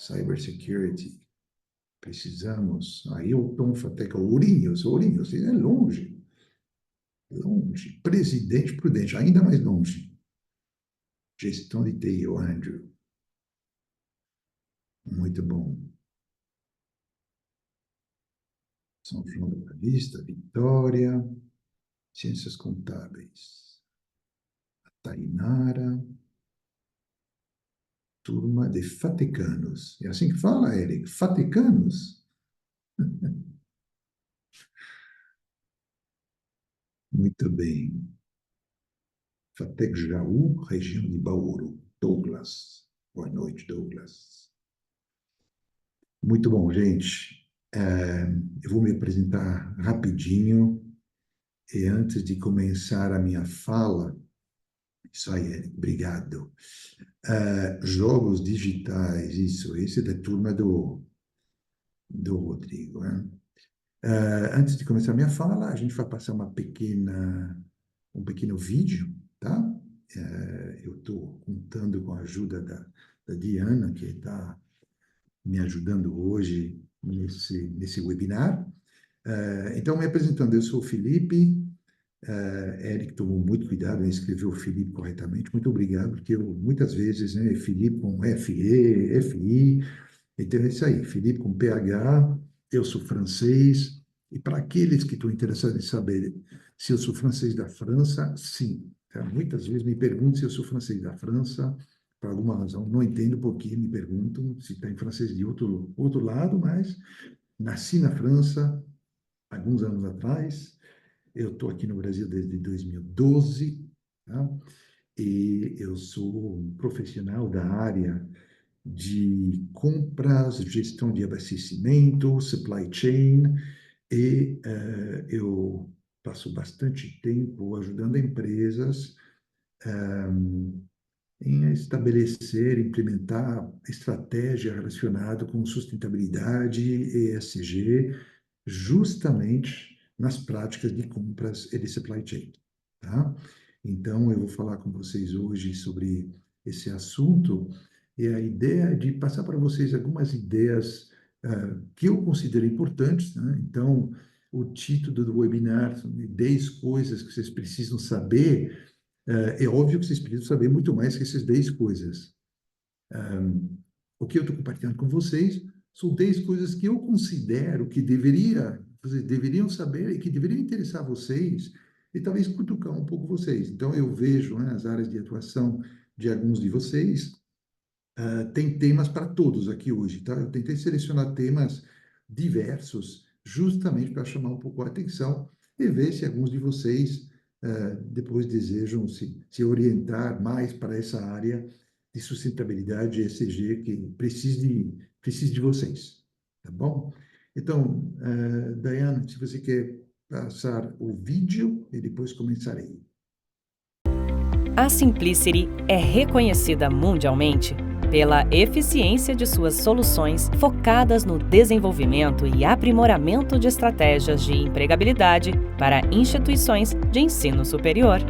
Cybersecurity. Precisamos. Ailton Fateca, Ourinhos, é longe. Longe. Presidente Prudente, ainda mais longe. Gestão de TI, o Andrew. Muito bom. São João da Boa Vista, Vitória. Ciências Contábeis. A Tainara. Turma de Fatecanos. É assim que fala, Eric? Fatecanos? Muito bem. Fatec Jaú, região de Bauru. Douglas. Boa noite, Douglas. Muito bom, gente. Eu vou me apresentar rapidinho. E antes de começar a minha fala, isso aí, Eric, obrigado. Jogos digitais, isso, esse é da turma do Rodrigo, né? Antes de começar a minha fala, a gente vai passar um pequeno vídeo, tá? Eu estou contando com a ajuda da Diana, que está me ajudando hoje nesse webinar. Então, me apresentando, eu sou o Felipe. Eric tomou muito cuidado em escrever o Felipe corretamente. Muito obrigado, porque eu, muitas vezes, né, Felipe com F-E, F-I. Então, é isso aí, Felipe com PH. Eu sou francês. E para aqueles que estão interessados em saber se eu sou francês da França, sim. Tá? Muitas vezes me perguntam se eu sou francês da França, por alguma razão. Não entendo por que me perguntam se está em francês de outro lado, mas nasci na França alguns anos atrás. Eu estou aqui no Brasil desde 2012, tá? E eu sou um profissional da área de compras, gestão de abastecimento, supply chain, e eu passo bastante tempo ajudando empresas em estabelecer, implementar estratégia relacionada com sustentabilidade, ESG, justamente nas práticas de compras e de supply chain, tá? Então, eu vou falar com vocês hoje sobre esse assunto, e a ideia é de passar para vocês algumas ideias que eu considero importantes, né? Então, o título do webinar são 10 coisas que vocês precisam saber. É óbvio que vocês precisam saber muito mais que essas 10 coisas. O que eu estou compartilhando com vocês são 10 coisas que eu considero que vocês deveriam saber e que deveriam interessar vocês e talvez cutucar um pouco vocês. Então, eu vejo, né, as áreas de atuação de alguns de vocês, tem temas para todos aqui hoje, tá? Eu tentei selecionar temas diversos, justamente para chamar um pouco a atenção e ver se alguns de vocês depois desejam se orientar mais para essa área de sustentabilidade ESG que precise de vocês, tá bom? Então, Dayana, se você quer passar o vídeo e depois começarei. A Simplicity é reconhecida mundialmente pela eficiência de suas soluções focadas no desenvolvimento e aprimoramento de estratégias de empregabilidade para instituições de ensino superior.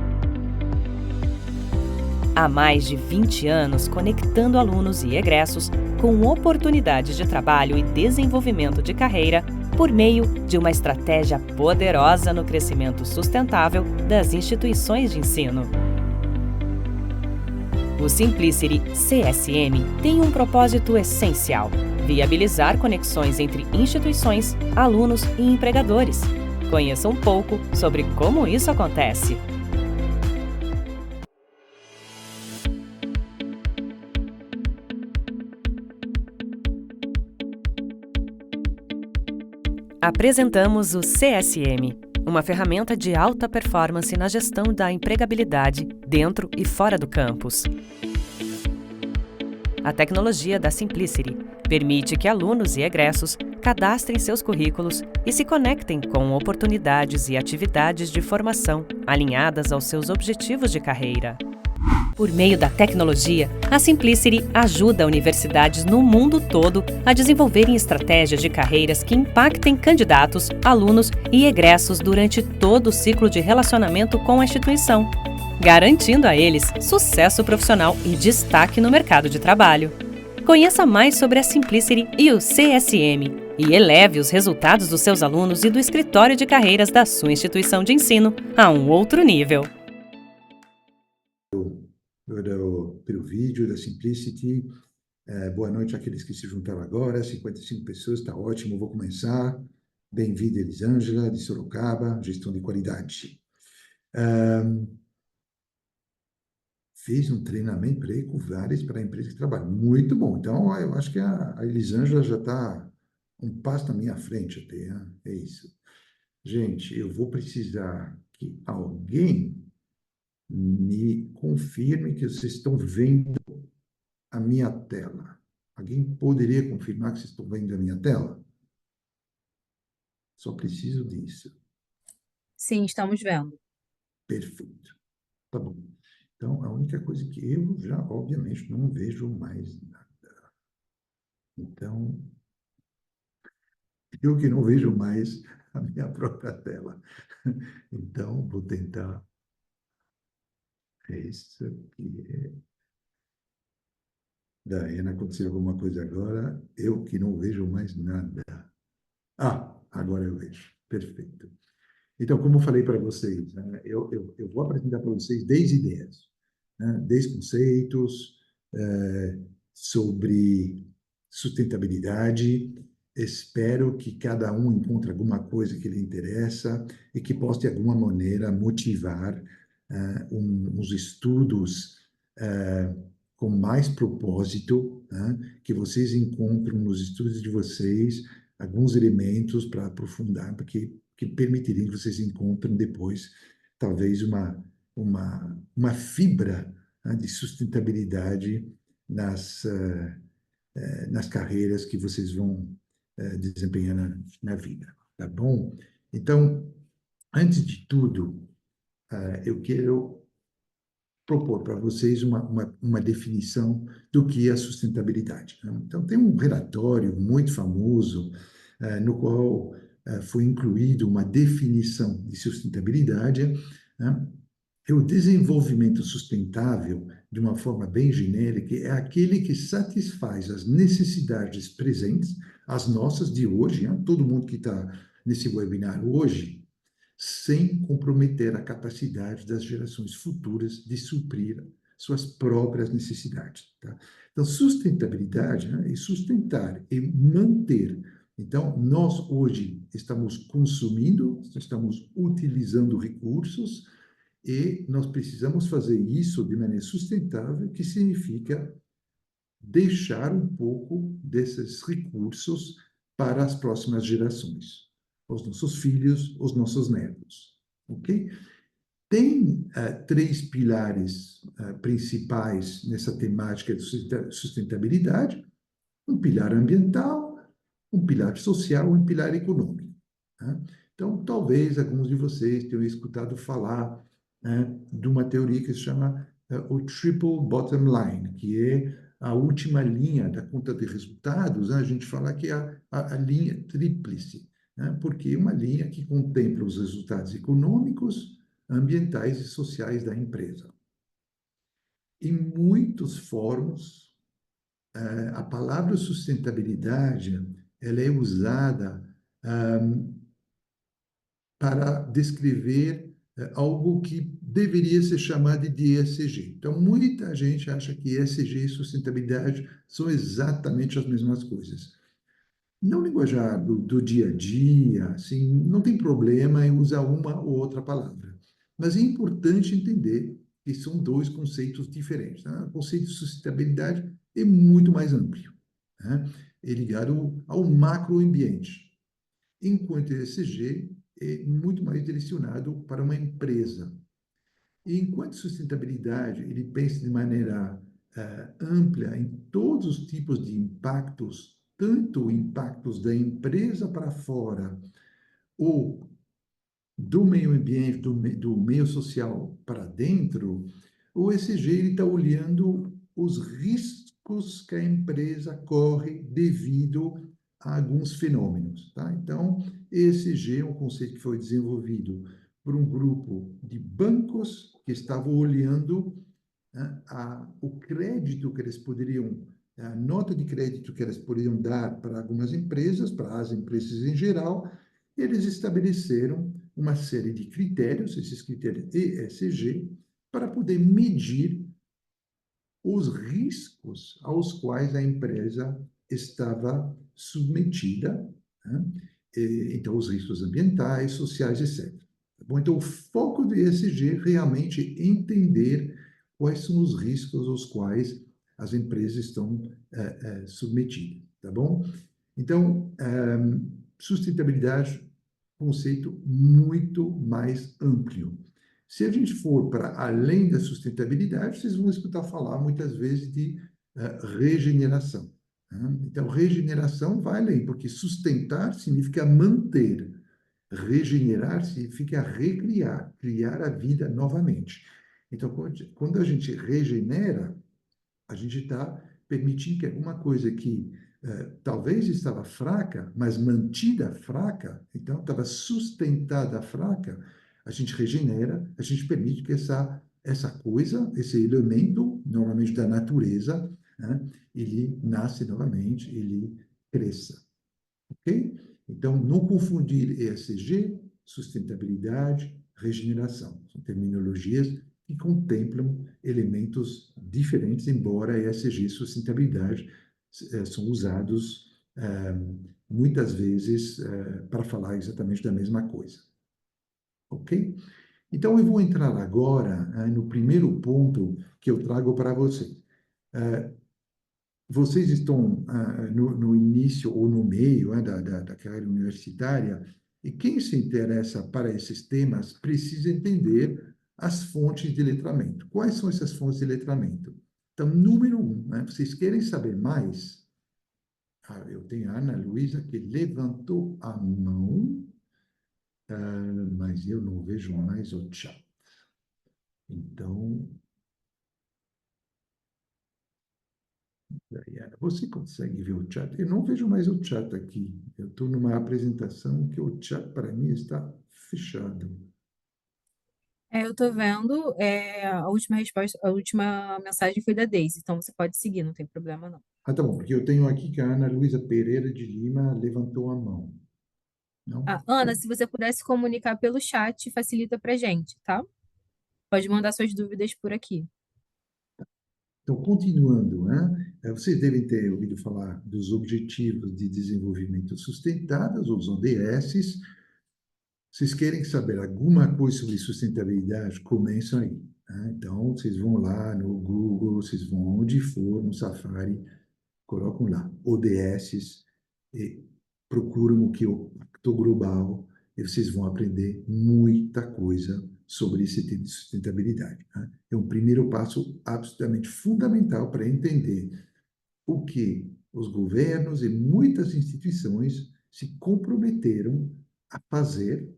Há mais de 20 anos conectando alunos e egressos com oportunidades de trabalho e desenvolvimento de carreira por meio de uma estratégia poderosa no crescimento sustentável das instituições de ensino. O Simplicity CSM tem um propósito essencial: viabilizar conexões entre instituições, alunos e empregadores. Conheça um pouco sobre como isso acontece. Apresentamos o CSM, uma ferramenta de alta performance na gestão da empregabilidade dentro e fora do campus. A tecnologia da Simplicity permite que alunos e egressos cadastrem seus currículos e se conectem com oportunidades e atividades de formação alinhadas aos seus objetivos de carreira. Por meio da tecnologia, a Simplicity ajuda universidades no mundo todo a desenvolverem estratégias de carreiras que impactem candidatos, alunos e egressos durante todo o ciclo de relacionamento com a instituição, garantindo a eles sucesso profissional e destaque no mercado de trabalho. Conheça mais sobre a Simplicity e o CSM e eleve os resultados dos seus alunos e do escritório de carreiras da sua instituição de ensino a um outro nível. Pelo vídeo da Simplicity. Boa noite àqueles que se juntaram agora, 55 pessoas, está ótimo, vou começar. Bem-vinda, Elisângela, de Sorocaba, gestão de qualidade. Fiz um treinamento para a empresa que trabalha. Muito bom. Então, eu acho que a Elisângela já está um passo na minha frente até, né? É isso. Gente, eu vou precisar que alguém me confirme que vocês estão vendo a minha tela. Alguém poderia confirmar que vocês estão vendo a minha tela? Só preciso disso. Sim, estamos vendo. Perfeito. Tá bom. Então, a única coisa que eu já, obviamente, não vejo mais nada. Então, eu que não vejo mais a minha própria tela. Então, vou tentar. Isso aqui. Diana, aconteceu alguma coisa agora. Eu que não vejo mais nada. Agora eu vejo. Perfeito. Então, como eu falei para vocês, né, eu vou apresentar para vocês 10 ideias, né, 10 conceitos sobre sustentabilidade. Espero que cada um encontre alguma coisa que lhe interessa e que possa, de alguma maneira, motivar uns estudos com mais propósito, né, que vocês encontram nos estudos de vocês alguns elementos para aprofundar, porque que permitiriam que vocês encontrem depois, talvez, uma fibra, né, de sustentabilidade nas carreiras que vocês vão desempenhar na vida, tá bom? Então, antes de tudo, eu quero propor para vocês uma definição do que é sustentabilidade, né? Então, tem um relatório muito famoso, no qual foi incluído uma definição de sustentabilidade, né? O desenvolvimento sustentável, de uma forma bem genérica, é aquele que satisfaz as necessidades presentes, as nossas de hoje, né? Todo mundo que está nesse webinar hoje, sem comprometer a capacidade das gerações futuras de suprir suas próprias necessidades, tá? Então, sustentabilidade, né, é sustentar e manter. Então, nós hoje estamos consumindo, estamos utilizando recursos e nós precisamos fazer isso de maneira sustentável, que significa deixar um pouco desses recursos para as próximas gerações, os nossos filhos, os nossos netos, ok? Tem três pilares principais nessa temática de sustentabilidade: um pilar ambiental, um pilar social e um pilar econômico, né? Então, talvez alguns de vocês tenham escutado falar, né, de uma teoria que se chama o Triple Bottom Line, que é a última linha da conta de resultados, né? A gente fala que é a linha tríplice, né? Porque é uma linha que contempla os resultados econômicos, ambientais e sociais da empresa. Em muitos fóruns, a palavra sustentabilidade ela é usada para descrever algo que deveria ser chamado de ESG. Então, muita gente acha que ESG e sustentabilidade são exatamente as mesmas coisas. No linguajar do dia a dia, assim, não tem problema em usar uma ou outra palavra. Mas é importante entender que são dois conceitos diferentes, né? O conceito de sustentabilidade é muito mais amplo, né? É ligado ao macroambiente, enquanto o ESG é muito mais direcionado para uma empresa. E enquanto sustentabilidade, ele pensa de maneira ampla em todos os tipos de impactos, tanto impactos da empresa para fora, ou do meio ambiente, do meio social para dentro, o ESG está olhando os riscos que a empresa corre devido a alguns fenômenos, tá? Então, ESG é um conceito que foi desenvolvido por um grupo de bancos que estavam olhando, né, o crédito que eles poderiam a nota de crédito que elas poderiam dar para algumas empresas, para as empresas em geral, eles estabeleceram uma série de critérios, esses critérios ESG, para poder medir os riscos aos quais a empresa estava submetida, né? Então, os riscos ambientais, sociais, etc. Tá bom? Então, o foco do ESG é realmente entender quais são os riscos aos quais as empresas estão submetidas, tá bom? Então, sustentabilidade, conceito muito mais amplo. Se a gente for para além da sustentabilidade, vocês vão escutar falar muitas vezes de regeneração. Né? Então, regeneração vai além, porque sustentar significa manter, regenerar significa recriar, criar a vida novamente. Então, quando a gente regenera, a gente está permitindo que alguma coisa que talvez estava fraca, mas mantida fraca, então estava sustentada fraca, a gente regenera, a gente permite que essa coisa, esse elemento, normalmente da natureza, né, ele nasce novamente, ele cresça. Ok? Então, não confundir ESG, sustentabilidade, regeneração. São terminologias que contemplam elementos diferentes, embora ESG e sustentabilidade são usados muitas vezes para falar exatamente da mesma coisa. Ok? Então, eu vou entrar agora no primeiro ponto que eu trago para vocês. Vocês estão no início ou no meio da carreira universitária, e quem se interessa para esses temas precisa entender as fontes de letramento. Quais são essas fontes de letramento? Então, número um, né, vocês querem saber mais? Eu tenho a Ana Luísa que levantou a mão, mas eu não vejo mais o chat. Então, Diana, você consegue ver o chat? Eu não vejo mais o chat aqui. Eu estou numa apresentação que o chat para mim está fechado. Eu tô vendo, a última resposta, a última mensagem foi da Daisy, então você pode seguir, não tem problema não. Ah, tá bom, porque eu tenho aqui que a Ana Luísa Pereira de Lima levantou a mão. Não? Ana, se você pudesse comunicar pelo chat, facilita pra gente, tá? Pode mandar suas dúvidas por aqui. Então, continuando, né? Vocês devem ter ouvido falar dos Objetivos de Desenvolvimento Sustentável, os ODS. Vocês querem saber alguma coisa sobre sustentabilidade? Começam aí. Né? Então, vocês vão lá no Google, vocês vão onde for, no Safari, colocam lá ODS e procuram o que o Pacto Global e vocês vão aprender muita coisa sobre esse tema de sustentabilidade. Né? É um primeiro passo absolutamente fundamental para entender o que os governos e muitas instituições se comprometeram a fazer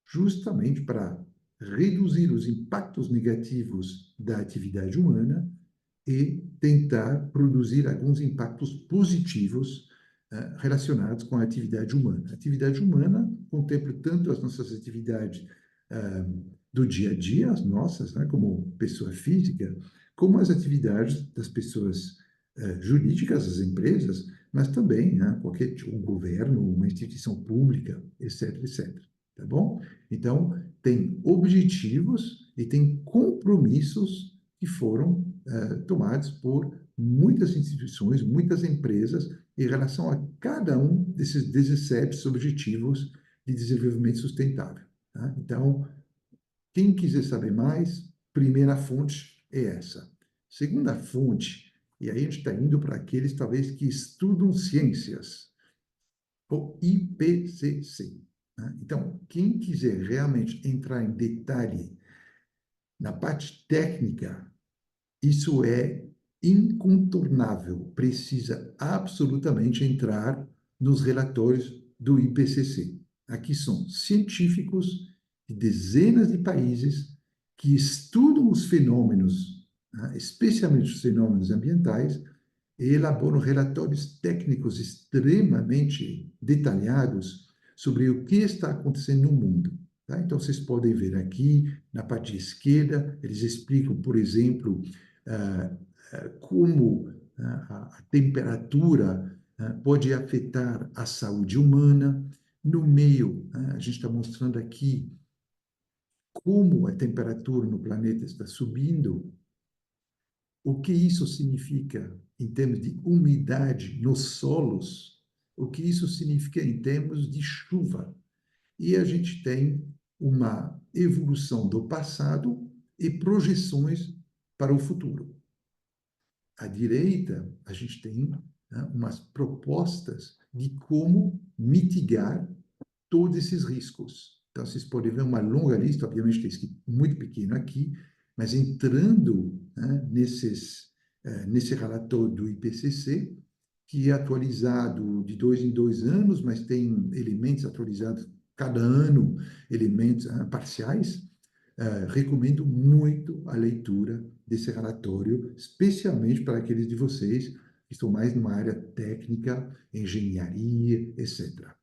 justamente para reduzir os impactos negativos da atividade humana e tentar produzir alguns impactos positivos relacionados com a atividade humana. A atividade humana contempla tanto as nossas atividades do dia a dia, as nossas, né, como pessoa física, como as atividades das pessoas jurídicas, as empresas, mas também qualquer um governo, uma instituição pública, etc, etc. Tá bom? Então, tem objetivos e tem compromissos que foram tomados por muitas instituições, muitas empresas, em relação a cada um desses 17 objetivos de desenvolvimento sustentável. Tá? Então, quem quiser saber mais, primeira fonte é essa. Segunda fonte, e aí a gente está indo para aqueles, talvez, que estudam ciências, o IPCC. Né? Então, quem quiser realmente entrar em detalhe na parte técnica, isso é incontornável, precisa absolutamente entrar nos relatórios do IPCC. Aqui são científicos de dezenas de países que estudam os fenômenos, especialmente os fenômenos ambientais, e elaboram relatórios técnicos extremamente detalhados sobre o que está acontecendo no mundo. Tá? Então, vocês podem ver aqui, na parte esquerda, eles explicam, por exemplo, como a temperatura pode afetar a saúde humana. No meio, a gente está mostrando aqui como a temperatura no planeta está subindo, o que isso significa em termos de umidade nos solos, o que isso significa em termos de chuva. E a gente tem uma evolução do passado e projeções para o futuro. À direita, a gente tem umas propostas de como mitigar todos esses riscos. Então, vocês podem ver uma longa lista, obviamente tem escrito muito pequeno aqui, mas entrando nesse relatório do IPCC, que é atualizado de 2 em 2 anos, mas tem elementos atualizados cada ano, elementos parciais. Recomendo muito a leitura desse relatório, especialmente para aqueles de vocês que estão mais numa área técnica, engenharia, etc.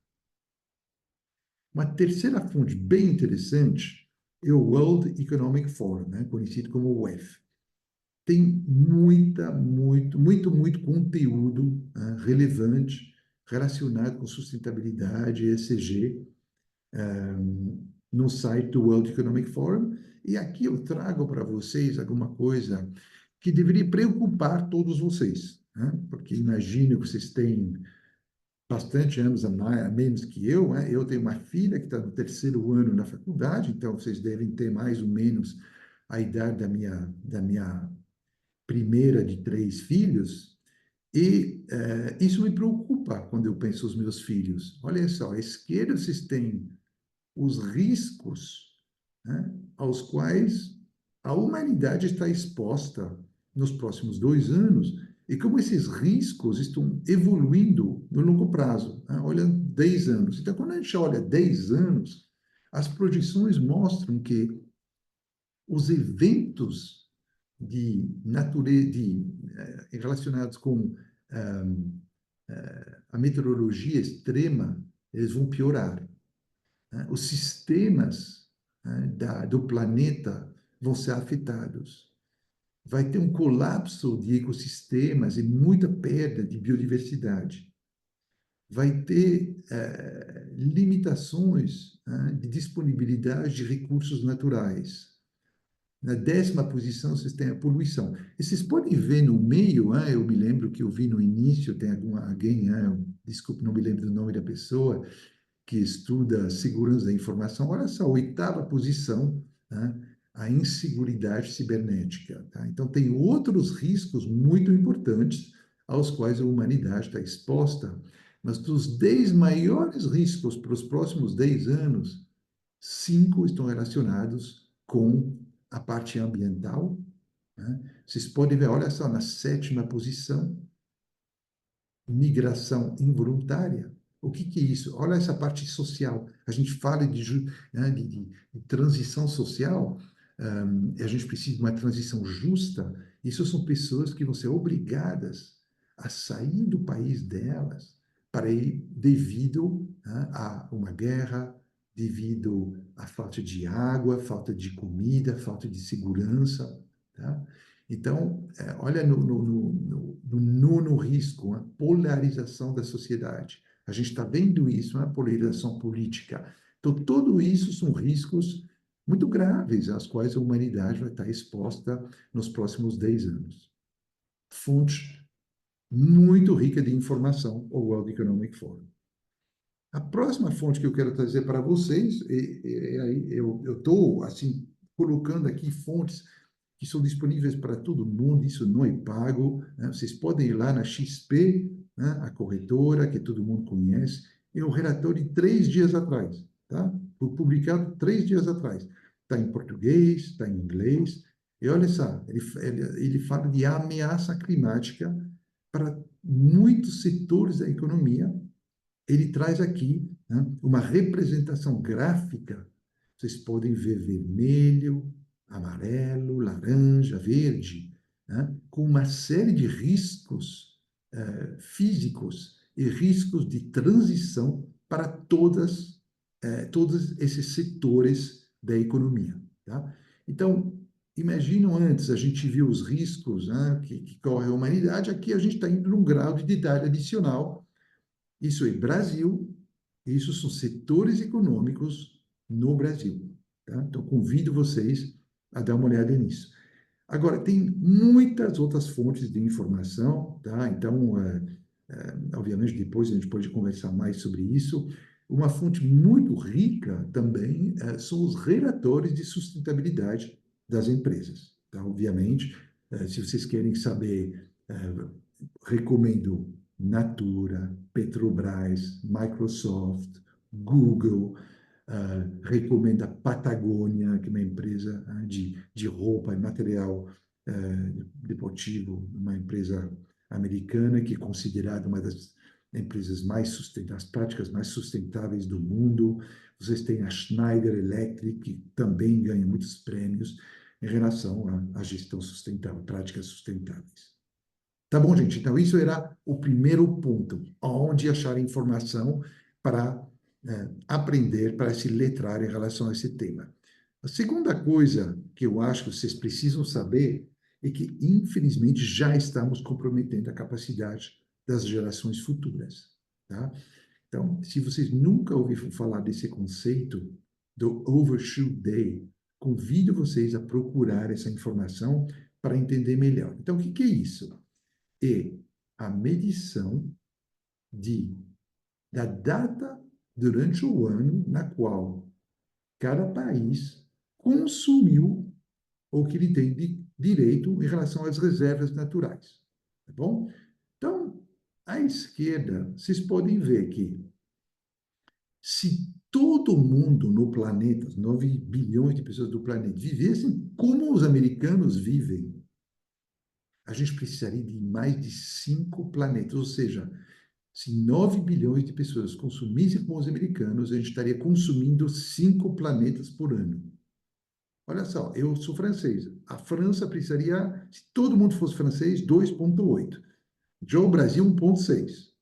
Uma terceira fonte bem interessante é o World Economic Forum, conhecido como o WEF. Tem muito conteúdo relevante relacionado com sustentabilidade, ESG, no site do World Economic Forum. E aqui eu trago para vocês alguma coisa que deveria preocupar todos vocês, porque imagino que vocês têm bastante anos a menos que eu. Eu tenho uma filha que está no 3º ano na faculdade, então vocês devem ter mais ou menos a idade da minha primeira de 3 filhos, e isso me preocupa quando eu penso nos meus filhos. Olha só, à esquerda vocês têm os riscos aos quais a humanidade está exposta nos próximos 2 anos, e como esses riscos estão evoluindo no longo prazo, olha 10 anos. Então, quando a gente olha 10 anos, as projeções mostram que os eventos de natureza, relacionados com a meteorologia extrema, eles vão piorar. Os sistemas do planeta vão ser afetados. Vai ter um colapso de ecossistemas e muita perda de biodiversidade. Vai ter limitações de disponibilidade de recursos naturais. Na 10ª posição, vocês têm a poluição. E vocês podem ver no meio, eu me lembro que eu vi no início, tem alguém, desculpe, não me lembro do nome da pessoa, que estuda segurança da informação. Olha só, a 8ª posição, a inseguridade cibernética. Então, tem outros riscos muito importantes aos quais a humanidade está exposta. Mas dos 10 maiores riscos para os próximos 10 anos, 5 estão relacionados com a parte ambiental. Vocês podem ver, olha só, na 7ª posição, migração involuntária. O que é isso? Olha essa parte social. A gente fala de transição social, a gente precisa de uma transição justa. Isso são pessoas que vão ser obrigadas a sair do país delas para ir devido a uma guerra, devido à falta de água, falta de comida, falta de segurança. Então, olha no 9º risco, a polarização da sociedade. A gente está vendo isso, a polarização política. Então, tudo isso são riscos muito graves aos quais a humanidade vai estar exposta nos próximos 10 anos. Fonte muito rica de informação, o World Economic Forum. A próxima fonte que eu quero trazer para vocês, eu estou assim colocando aqui fontes que são disponíveis para todo mundo, isso não é pago. Vocês podem ir lá na XP, a corretora, que todo mundo conhece. É um relatório de 3 dias atrás, foi publicado 3 dias atrás. Está em português, está em inglês. E olha só, ele fala de ameaça climática para muitos setores da economia. Ele traz aqui uma representação gráfica. Vocês podem ver vermelho, amarelo, laranja, verde, com uma série de riscos físicos e riscos de transição para todos esses setores da economia. Então, imaginam antes, a gente viu os riscos, né, que corre a humanidade, aqui a gente está indo num grau de detalhe adicional. Isso é Brasil, isso são setores econômicos no Brasil. Tá? Então, convido vocês a dar uma olhada nisso. Agora, tem muitas outras fontes de informação, tá? Então, obviamente, depois a gente pode conversar mais sobre isso. Uma fonte muito rica também são os relatórios de sustentabilidade das empresas. Tá? Obviamente, se vocês querem saber, recomendo Natura, Petrobras, Microsoft, Google, recomendo a Patagônia, que é uma empresa de roupa e material deportivo, uma empresa americana que é considerada uma das empresas mais sustentáveis, das práticas mais sustentáveis do mundo. Vocês têm a Schneider Electric, que também ganha muitos prêmios em relação à gestão sustentável, práticas sustentáveis. Tá bom, gente? Então, isso era o primeiro ponto, onde achar informação para aprender, para se letrar em relação a esse tema. A segunda coisa que eu acho que vocês precisam saber é que, infelizmente, já estamos comprometendo a capacidade das gerações futuras, tá? Então, se vocês nunca ouviram falar desse conceito do Overshoot Day, convido vocês a procurar essa informação para entender melhor. Então, o que é isso? É a medição da data durante o ano na qual cada país consumiu o que ele tem de direito em relação às reservas naturais. Tá bom? Então, à esquerda, vocês podem ver que se todo mundo no planeta, 9 bilhões de pessoas do planeta, vivessem como os americanos vivem, a gente precisaria de mais de 5 planetas. Ou seja, se 9 bilhões de pessoas consumissem como os americanos, a gente estaria consumindo 5 planetas por ano. Olha só, eu sou francês. A França precisaria, se todo mundo fosse francês, 2,8. Já o Brasil, 1,6.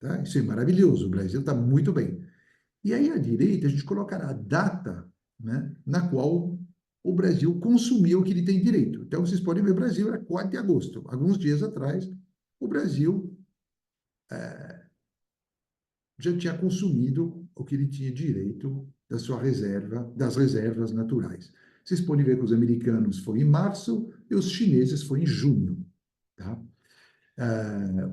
Tá? Isso é maravilhoso, o Brasil está muito bem. E aí, à direita, a gente colocará a data, né, na qual o Brasil consumiu o que ele tem direito. Então, vocês podem ver, o Brasil era 4 de agosto. Alguns dias atrás, o Brasil já tinha consumido o que ele tinha direito da sua reserva, das reservas naturais. Vocês podem ver que os americanos foi em março e os chineses foi em junho. Tá?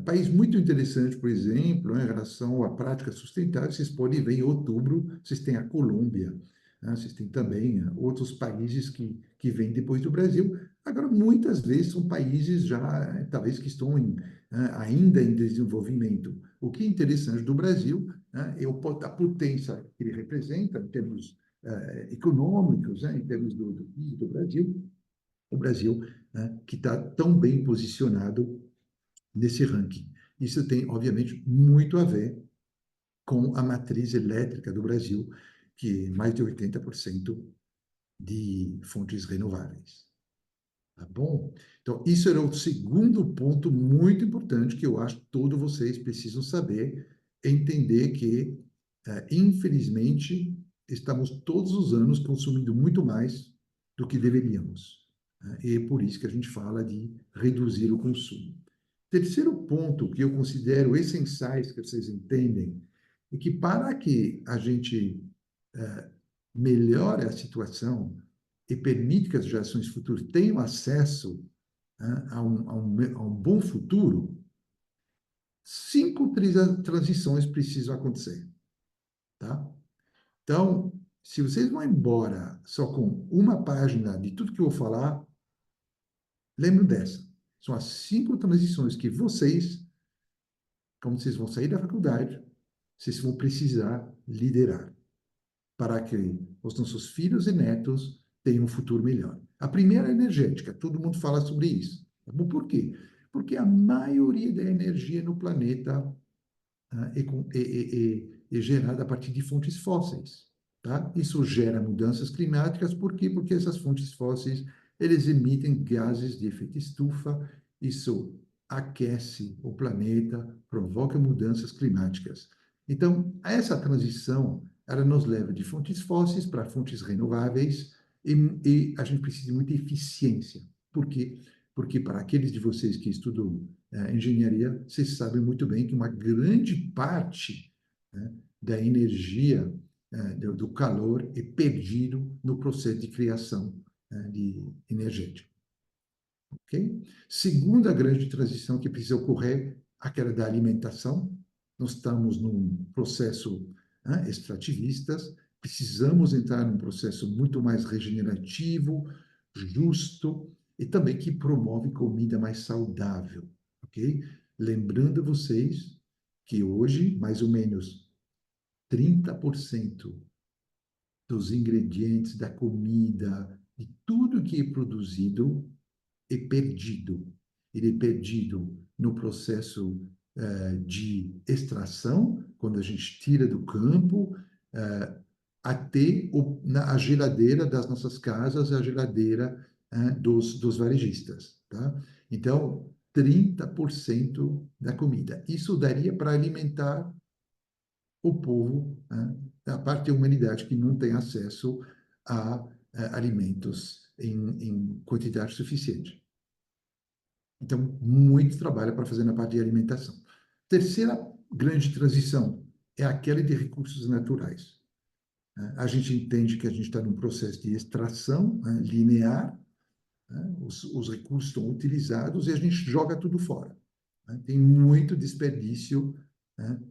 País muito interessante, por exemplo, em relação à prática sustentável, vocês podem ver em outubro, vocês têm a Colômbia, né? Vocês têm também outros países que vêm depois do Brasil. Agora, muitas vezes são países já, talvez, que estão ainda em desenvolvimento. O que é interessante do Brasil, né, é a potência que ele representa em termos econômicos, né, em termos do PIB do Brasil, o Brasil, né, que está tão bem posicionado nesse ranking. Isso tem, obviamente, muito a ver com a matriz elétrica do Brasil, que é mais de 80% de fontes renováveis. Tá bom? Então, isso era o segundo ponto muito importante que eu acho que todos vocês precisam saber, entender que, infelizmente, estamos todos os anos consumindo muito mais do que deveríamos. E é por isso que a gente fala de reduzir o consumo. Terceiro ponto que eu considero essenciais que vocês entendem é que para que a gente melhore a situação e permite que as gerações futuras tenham acesso a um bom futuro, 5 transições precisam acontecer. Tá? Então, se vocês vão embora só com uma página de tudo que eu vou falar, lembrem dessa. São as 5 transições que vocês, quando vocês vão sair da faculdade, vocês vão precisar liderar para que os nossos filhos e netos tenham um futuro melhor. A primeira é energética, todo mundo fala sobre isso. Por quê? Porque a maioria da energia no planeta é gerada a partir de fontes fósseis. Tá? Isso gera mudanças climáticas, por quê? Porque essas fontes fósseis eles emitem gases de efeito estufa, isso aquece o planeta, provoca mudanças climáticas. Então, essa transição ela nos leva de fontes fósseis para fontes renováveis, e a gente precisa de muita eficiência. Por quê? Porque para aqueles de vocês que estudam engenharia, vocês sabem muito bem que uma grande parte, né, da energia, do calor é perdido no processo de criação, de energética. Ok? Segunda grande transição que precisa ocorrer, aquela da alimentação. Nós estamos num processo extrativista, precisamos entrar num processo muito mais regenerativo, justo e também que promove comida mais saudável, ok? Lembrando vocês que hoje, mais ou menos 30% dos ingredientes da comida, de tudo que é produzido, é perdido. Ele é perdido no processo de extração, quando a gente tira do campo, até a geladeira das nossas casas, a geladeira dos varejistas. Tá? Então, 30% da comida. Isso daria para alimentar o povo, a parte da humanidade que não tem acesso a alimentos em quantidade suficiente. Então, muito trabalho para fazer na parte de alimentação. Terceira grande transição é aquela de recursos naturais. A gente entende que a gente está num processo de extração linear, os recursos estão utilizados e a gente joga tudo fora. Tem muito desperdício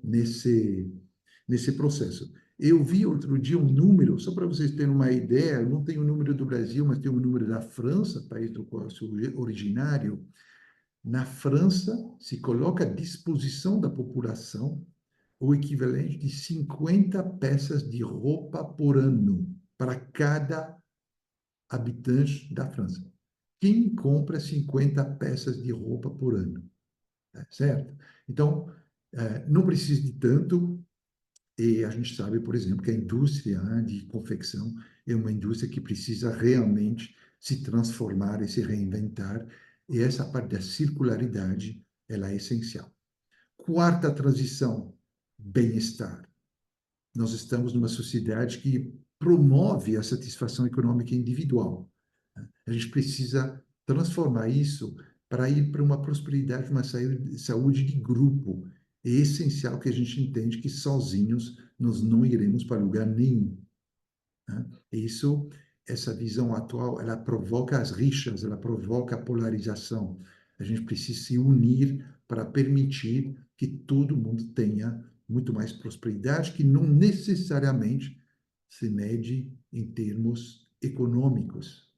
nesse processo. Eu vi outro dia um número, só para vocês terem uma ideia, não tem o número do Brasil, mas tem o número da França, país do qual eu sou originário. Na França, se coloca à disposição da população o equivalente de 50 peças de roupa por ano para cada habitante da França. Quem compra 50 peças de roupa por ano? Certo? Então, não precisa de tanto, e a gente sabe, por exemplo, que a indústria de confecção é uma indústria que precisa realmente se transformar e se reinventar, e essa parte da circularidade, ela é essencial. Quarta transição, bem-estar. Nós estamos numa sociedade que promove a satisfação econômica individual. A gente precisa transformar isso para ir para uma prosperidade, uma saúde de grupo. É essencial que a gente entenda que sozinhos nós não iremos para lugar nenhum. Isso, essa visão atual, ela provoca as rixas, ela provoca a polarização. A gente precisa se unir para permitir que todo mundo tenha muito mais prosperidade, que não necessariamente se mede em termos econômicos.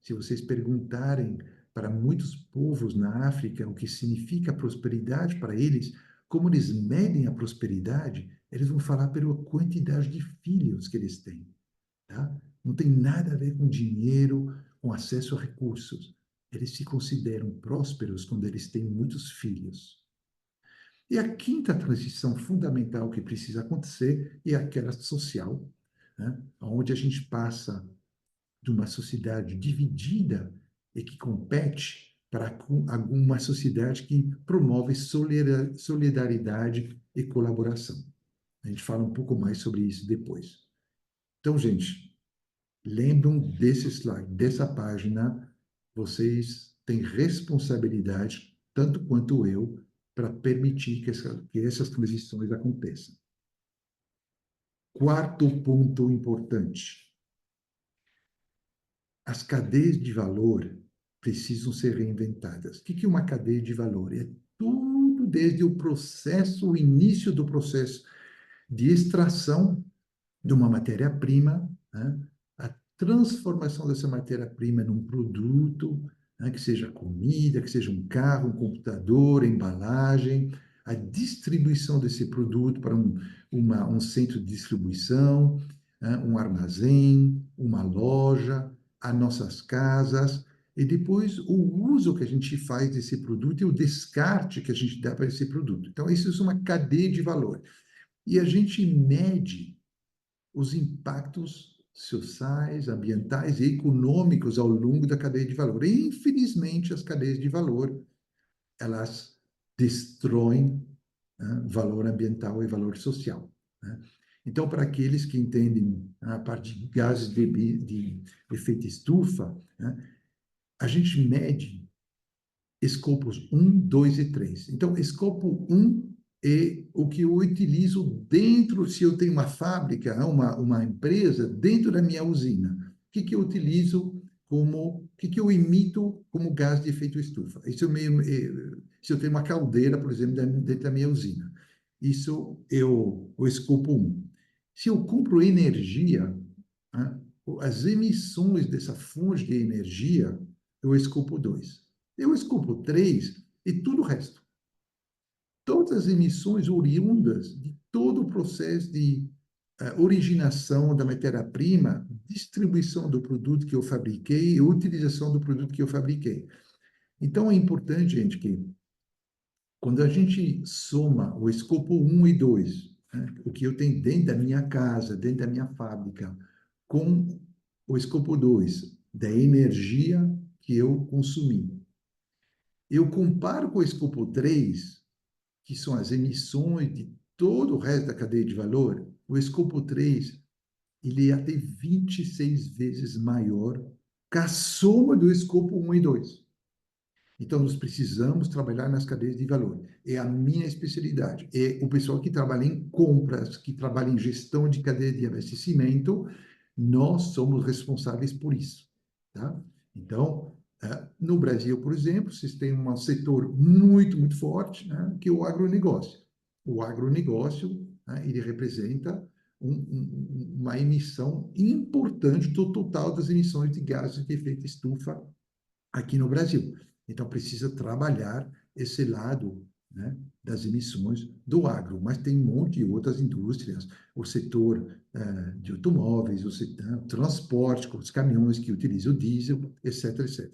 Se vocês perguntarem para muitos povos na África o que significa prosperidade para eles, como eles medem a prosperidade, eles vão falar pela quantidade de filhos que eles têm. Tá? Não tem nada a ver com dinheiro, com acesso a recursos. Eles se consideram prósperos quando eles têm muitos filhos. E a quinta transição fundamental que precisa acontecer é aquela social, onde a gente passa de uma sociedade dividida e que compete para uma sociedade que promove solidariedade e colaboração. A gente fala um pouco mais sobre isso depois. Então, gente, lembram desse slide, dessa página, vocês têm responsabilidade, tanto quanto eu, para permitir que essas transições aconteçam. Quarto ponto importante. As cadeias de valor precisam ser reinventadas. O que é uma cadeia de valor? É tudo desde o processo, o início do processo de extração de uma matéria-prima, a transformação dessa matéria-prima num produto, que seja comida, que seja um carro, um computador, embalagem, a distribuição desse produto para um centro de distribuição, um armazém, uma loja, as nossas casas, e depois o uso que a gente faz desse produto e o descarte que a gente dá para esse produto. Então, isso é uma cadeia de valor. E a gente mede os impactos sociais, ambientais e econômicos ao longo da cadeia de valor. E, infelizmente, as cadeias de valor, elas destroem valor ambiental e valor social. Então, para aqueles que entendem a parte de gases de efeito estufa, né, a gente mede escopos 1, 2 e 3. Então, escopo 1 é o que eu utilizo dentro, se eu tenho uma fábrica, uma empresa, dentro da minha usina. O que eu utilizo o que eu emito como gás de efeito estufa? Se eu tenho uma caldeira, por exemplo, dentro da minha usina. Isso é o escopo 1. Se eu compro energia, né, as emissões dessa fonte de energia é o escopo 2. Eu escopo 3 e tudo o resto. Todas as emissões oriundas de todo o processo de originação da matéria-prima, distribuição do produto que eu fabriquei e utilização do produto que eu fabriquei. Então, é importante, gente, que quando a gente soma o escopo 1 e 2, né, o que eu tenho dentro da minha casa, dentro da minha fábrica, com o escopo 2, da energia que eu consumi, eu comparo com o escopo 3, que são as emissões de todo o resto da cadeia de valor. O escopo 3 ele é até 26 vezes maior que a soma do escopo 1 e 2. Então, nós precisamos trabalhar nas cadeias de valor. É a minha especialidade. É o pessoal que trabalha em compras, que trabalha em gestão de cadeia de abastecimento, nós somos responsáveis por isso. Tá? Então, no Brasil, por exemplo, vocês têm um setor muito, muito forte, né, que é o agronegócio. O agronegócio, né, ele representa uma emissão importante do total das emissões de gases de efeito estufa aqui no Brasil. Então, precisa trabalhar esse lado, né, das emissões do agro, mas tem um monte de outras indústrias, o setor de automóveis, o setor transporte, com os caminhões que utilizam o diesel, etc, etc.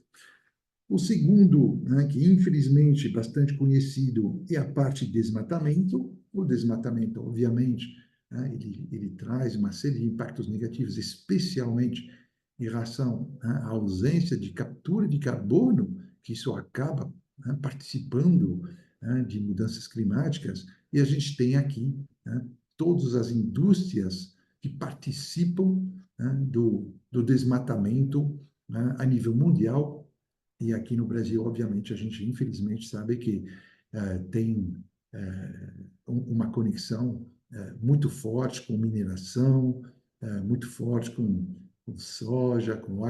O segundo, né, que infelizmente é bastante conhecido, é a parte de desmatamento. O desmatamento, obviamente, né, ele traz uma série de impactos negativos, especialmente em relação, né, à ausência de captura de carbono, que isso acaba, né, participando, né, de mudanças climáticas. E a gente tem aqui, né, todas as indústrias que participam, né, do desmatamento, né, a nível mundial. E aqui no Brasil, obviamente, a gente infelizmente sabe que tem uma conexão muito forte com mineração, muito forte com soja, com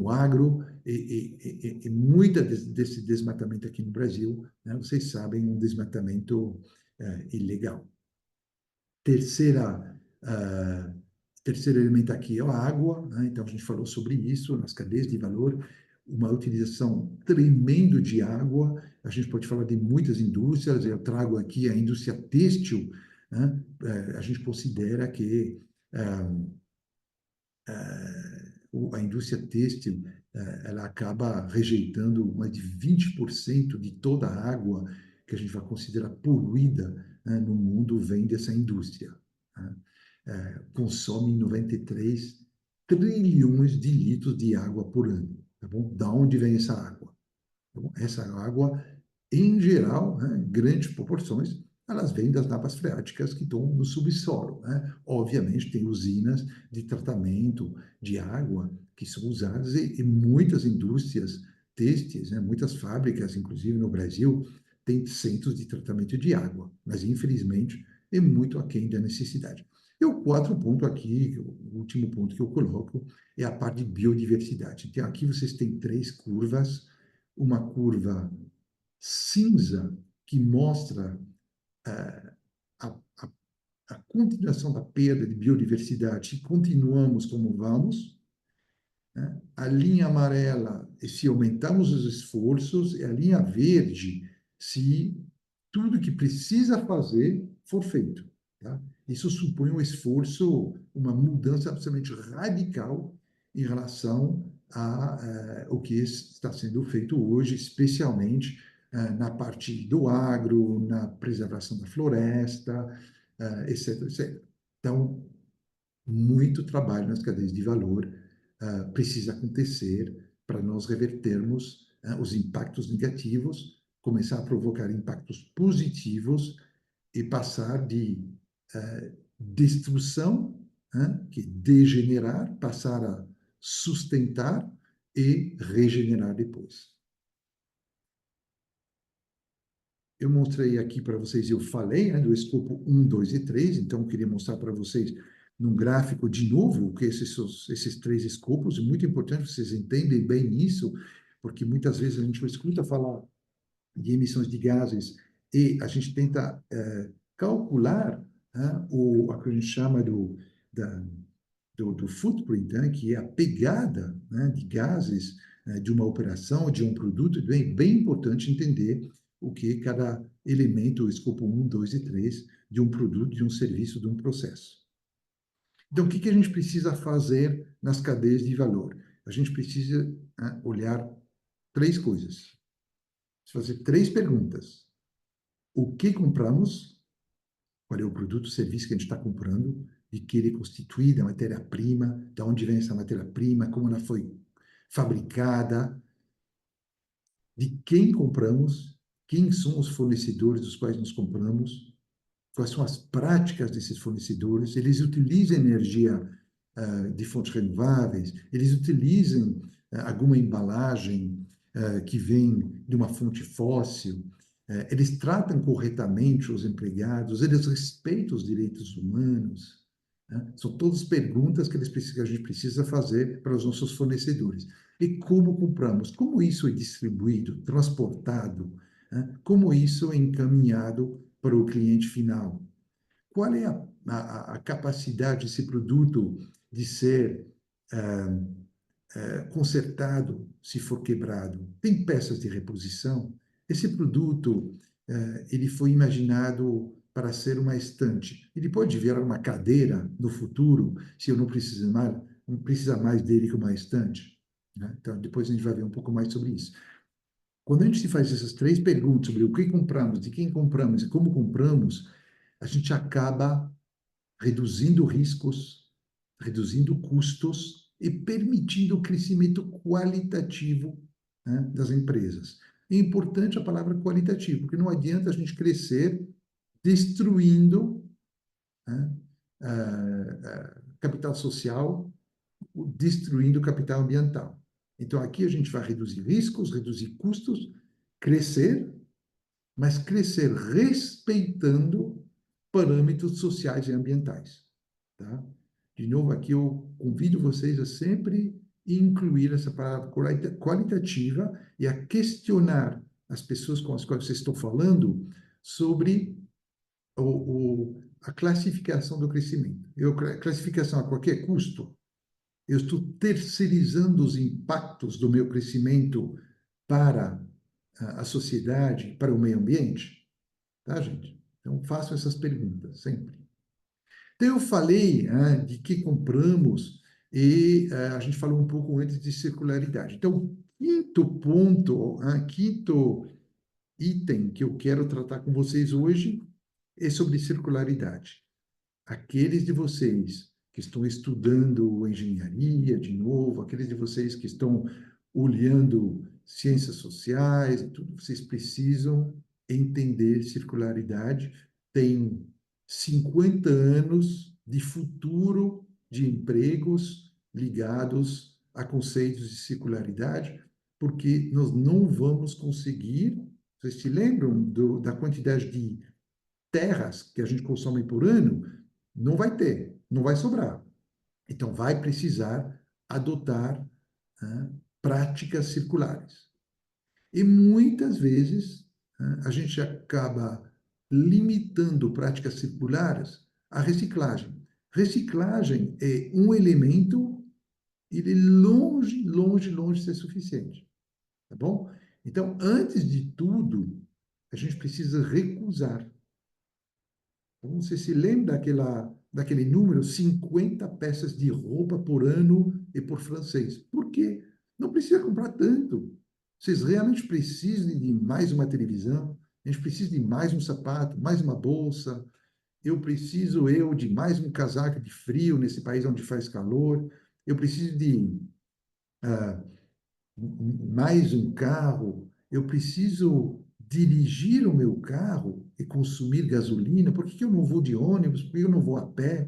agro e muita desse desmatamento aqui no Brasil, né, vocês sabem, um desmatamento ilegal. Terceira, terceiro elemento aqui é a água, né? Então a gente falou sobre isso nas cadeias de valor, uma utilização tremenda de água. A gente pode falar de muitas indústrias, eu trago aqui a indústria têxtil, né? A gente considera que a indústria têxtil ela acaba rejeitando mais de 20% de toda a água que a gente vai considerar poluída, né, no mundo vem dessa indústria. Né? Consome 93 trilhões de litros de água por ano. Tá bom? Da onde vem essa água? Tá bom? Essa água, em geral, né, grandes proporções, elas vêm das napas freáticas que estão no subsolo. Né? Obviamente, tem usinas de tratamento de água que são usadas e muitas indústrias têxteis, né, muitas fábricas, inclusive no Brasil, têm centros de tratamento de água, mas infelizmente é muito aquém da necessidade. E o quarto ponto aqui, o último ponto que eu coloco, é a parte de biodiversidade. Então, aqui vocês têm três curvas, uma curva cinza que mostra a, a, a continuação da perda de biodiversidade, continuamos como vamos, né? A linha amarela, se aumentamos os esforços, e a linha verde, se tudo que precisa fazer for feito. Tá? Isso supõe um esforço, uma mudança absolutamente radical em relação o que está sendo feito hoje, especialmente na parte do agro, na preservação da floresta, etc, etc. Então, muito trabalho nas cadeias de valor precisa acontecer para nós revertermos os impactos negativos, começar a provocar impactos positivos e passar de destruição, que é degenerar, passar a sustentar e regenerar depois. Eu mostrei aqui para vocês, eu falei do escopo 1, 2 e 3, então eu queria mostrar para vocês num gráfico de novo o que esses três escopos, é muito importante vocês entendem bem isso, porque muitas vezes a gente escuta falar de emissões de gases e a gente tenta calcular o que a gente chama do footprint, que é a pegada de gases de uma operação, de um produto. É bem importante entender o que cada elemento, o escopo 1, 2 e 3, de um produto, de um serviço, de um processo. Então, o que a gente precisa fazer nas cadeias de valor? A gente precisa olhar três coisas. Fazer três perguntas. O que compramos? Qual é o produto, o serviço que a gente está comprando? De que ele é constituído, a matéria-prima, de onde vem essa matéria-prima, como ela foi fabricada, de quem compramos, quem são os fornecedores dos quais nós compramos, quais são as práticas desses fornecedores, eles utilizam energia de fontes renováveis, eles utilizam alguma embalagem que vem de uma fonte fóssil, eles tratam corretamente os empregados, eles respeitam os direitos humanos, né? São todas perguntas que a gente precisa fazer para os nossos fornecedores. E como compramos? Como isso é distribuído, transportado? Né? Como isso é encaminhado para o cliente final? Qual é a capacidade desse produto de ser consertado se for quebrado? Tem peças de reposição? Esse produto, ele foi imaginado para ser uma estante. Ele pode virar uma cadeira no futuro, se eu não precisar mais dele como uma estante, né? Então, depois a gente vai ver um pouco mais sobre isso. Quando a gente se faz essas três perguntas sobre o que compramos, de quem compramos e como compramos, a gente acaba reduzindo riscos, reduzindo custos e permitindo o crescimento qualitativo, né, das empresas. É importante a palavra qualitativo, porque não adianta a gente crescer destruindo, né, capital social, destruindo capital ambiental. Então, aqui a gente vai reduzir riscos, reduzir custos, crescer, mas crescer respeitando parâmetros sociais e ambientais. Tá? De novo, aqui eu convido vocês a sempre incluir essa palavra qualitativa e a questionar as pessoas com as quais vocês estão falando sobre a classificação do crescimento. Classificação a qualquer custo, eu estou terceirizando os impactos do meu crescimento para a sociedade, para o meio ambiente? Tá, gente? Então, façam essas perguntas sempre. Então, eu falei de que compramos e a gente falou um pouco antes de circularidade. Então, quinto ponto, quinto item que eu quero tratar com vocês hoje é sobre circularidade. Aqueles de vocês que estão estudando engenharia, de novo, aqueles de vocês que estão olhando ciências sociais e tudo, vocês precisam entender circularidade. Tem 50 anos de futuro de empregos ligados a conceitos de circularidade, porque nós não vamos conseguir. Vocês se lembram da quantidade de terras que a gente consome por ano? Não vai ter, não vai sobrar. Então, vai precisar adotar práticas circulares. E muitas vezes a gente acaba limitando práticas circulares à reciclagem. Reciclagem é um elemento, ele é longe, longe, longe de ser suficiente. Tá bom? Então, antes de tudo, a gente precisa recusar. Então, você se lembra daquele número, 50 peças de roupa por ano e por francês? Por quê? Não precisa comprar tanto. Vocês realmente precisam de mais uma televisão, a gente precisa de mais um sapato, mais uma bolsa, eu preciso de mais um casaco de frio nesse país onde faz calor, eu preciso de mais um carro, eu preciso dirigir o meu carro e consumir gasolina, por que que eu não vou de ônibus, por que eu não vou a pé?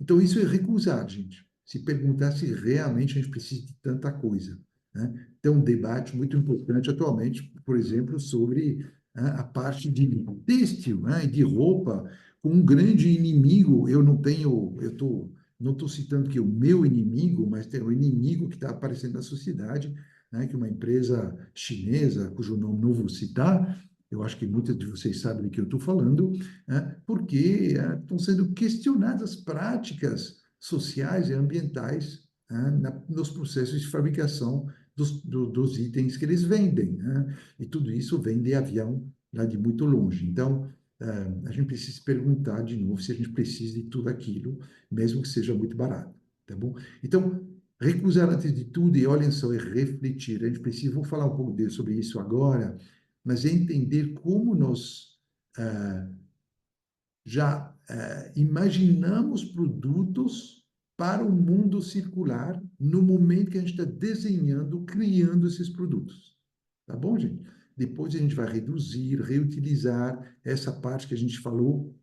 Então, isso é recusar, gente. Se perguntar se realmente a gente precisa de tanta coisa, né? Tem um debate muito importante atualmente, por exemplo, sobre a parte de têxtil, né, e de roupa, com um grande inimigo. Não estou citando que é o meu inimigo, mas tem o inimigo que está aparecendo na sociedade, né, que é uma empresa chinesa, cujo nome não vou citar, eu acho que muitos de vocês sabem do que eu estou falando, né, porque estão sendo questionadas práticas sociais e ambientais, né, nos processos de fabricação dos itens que eles vendem, né? E tudo isso vem de avião lá de muito longe. Então, a gente precisa se perguntar de novo se a gente precisa de tudo aquilo, mesmo que seja muito barato, tá bom? Então, recusar antes de tudo, e olhem só, é refletir. A gente precisa, vou falar um pouco sobre isso agora, mas é entender como nós já imaginamos produtos para o mundo circular no momento que a gente está desenhando, criando esses produtos. Tá bom, gente? Depois a gente vai reduzir, reutilizar essa parte que a gente falou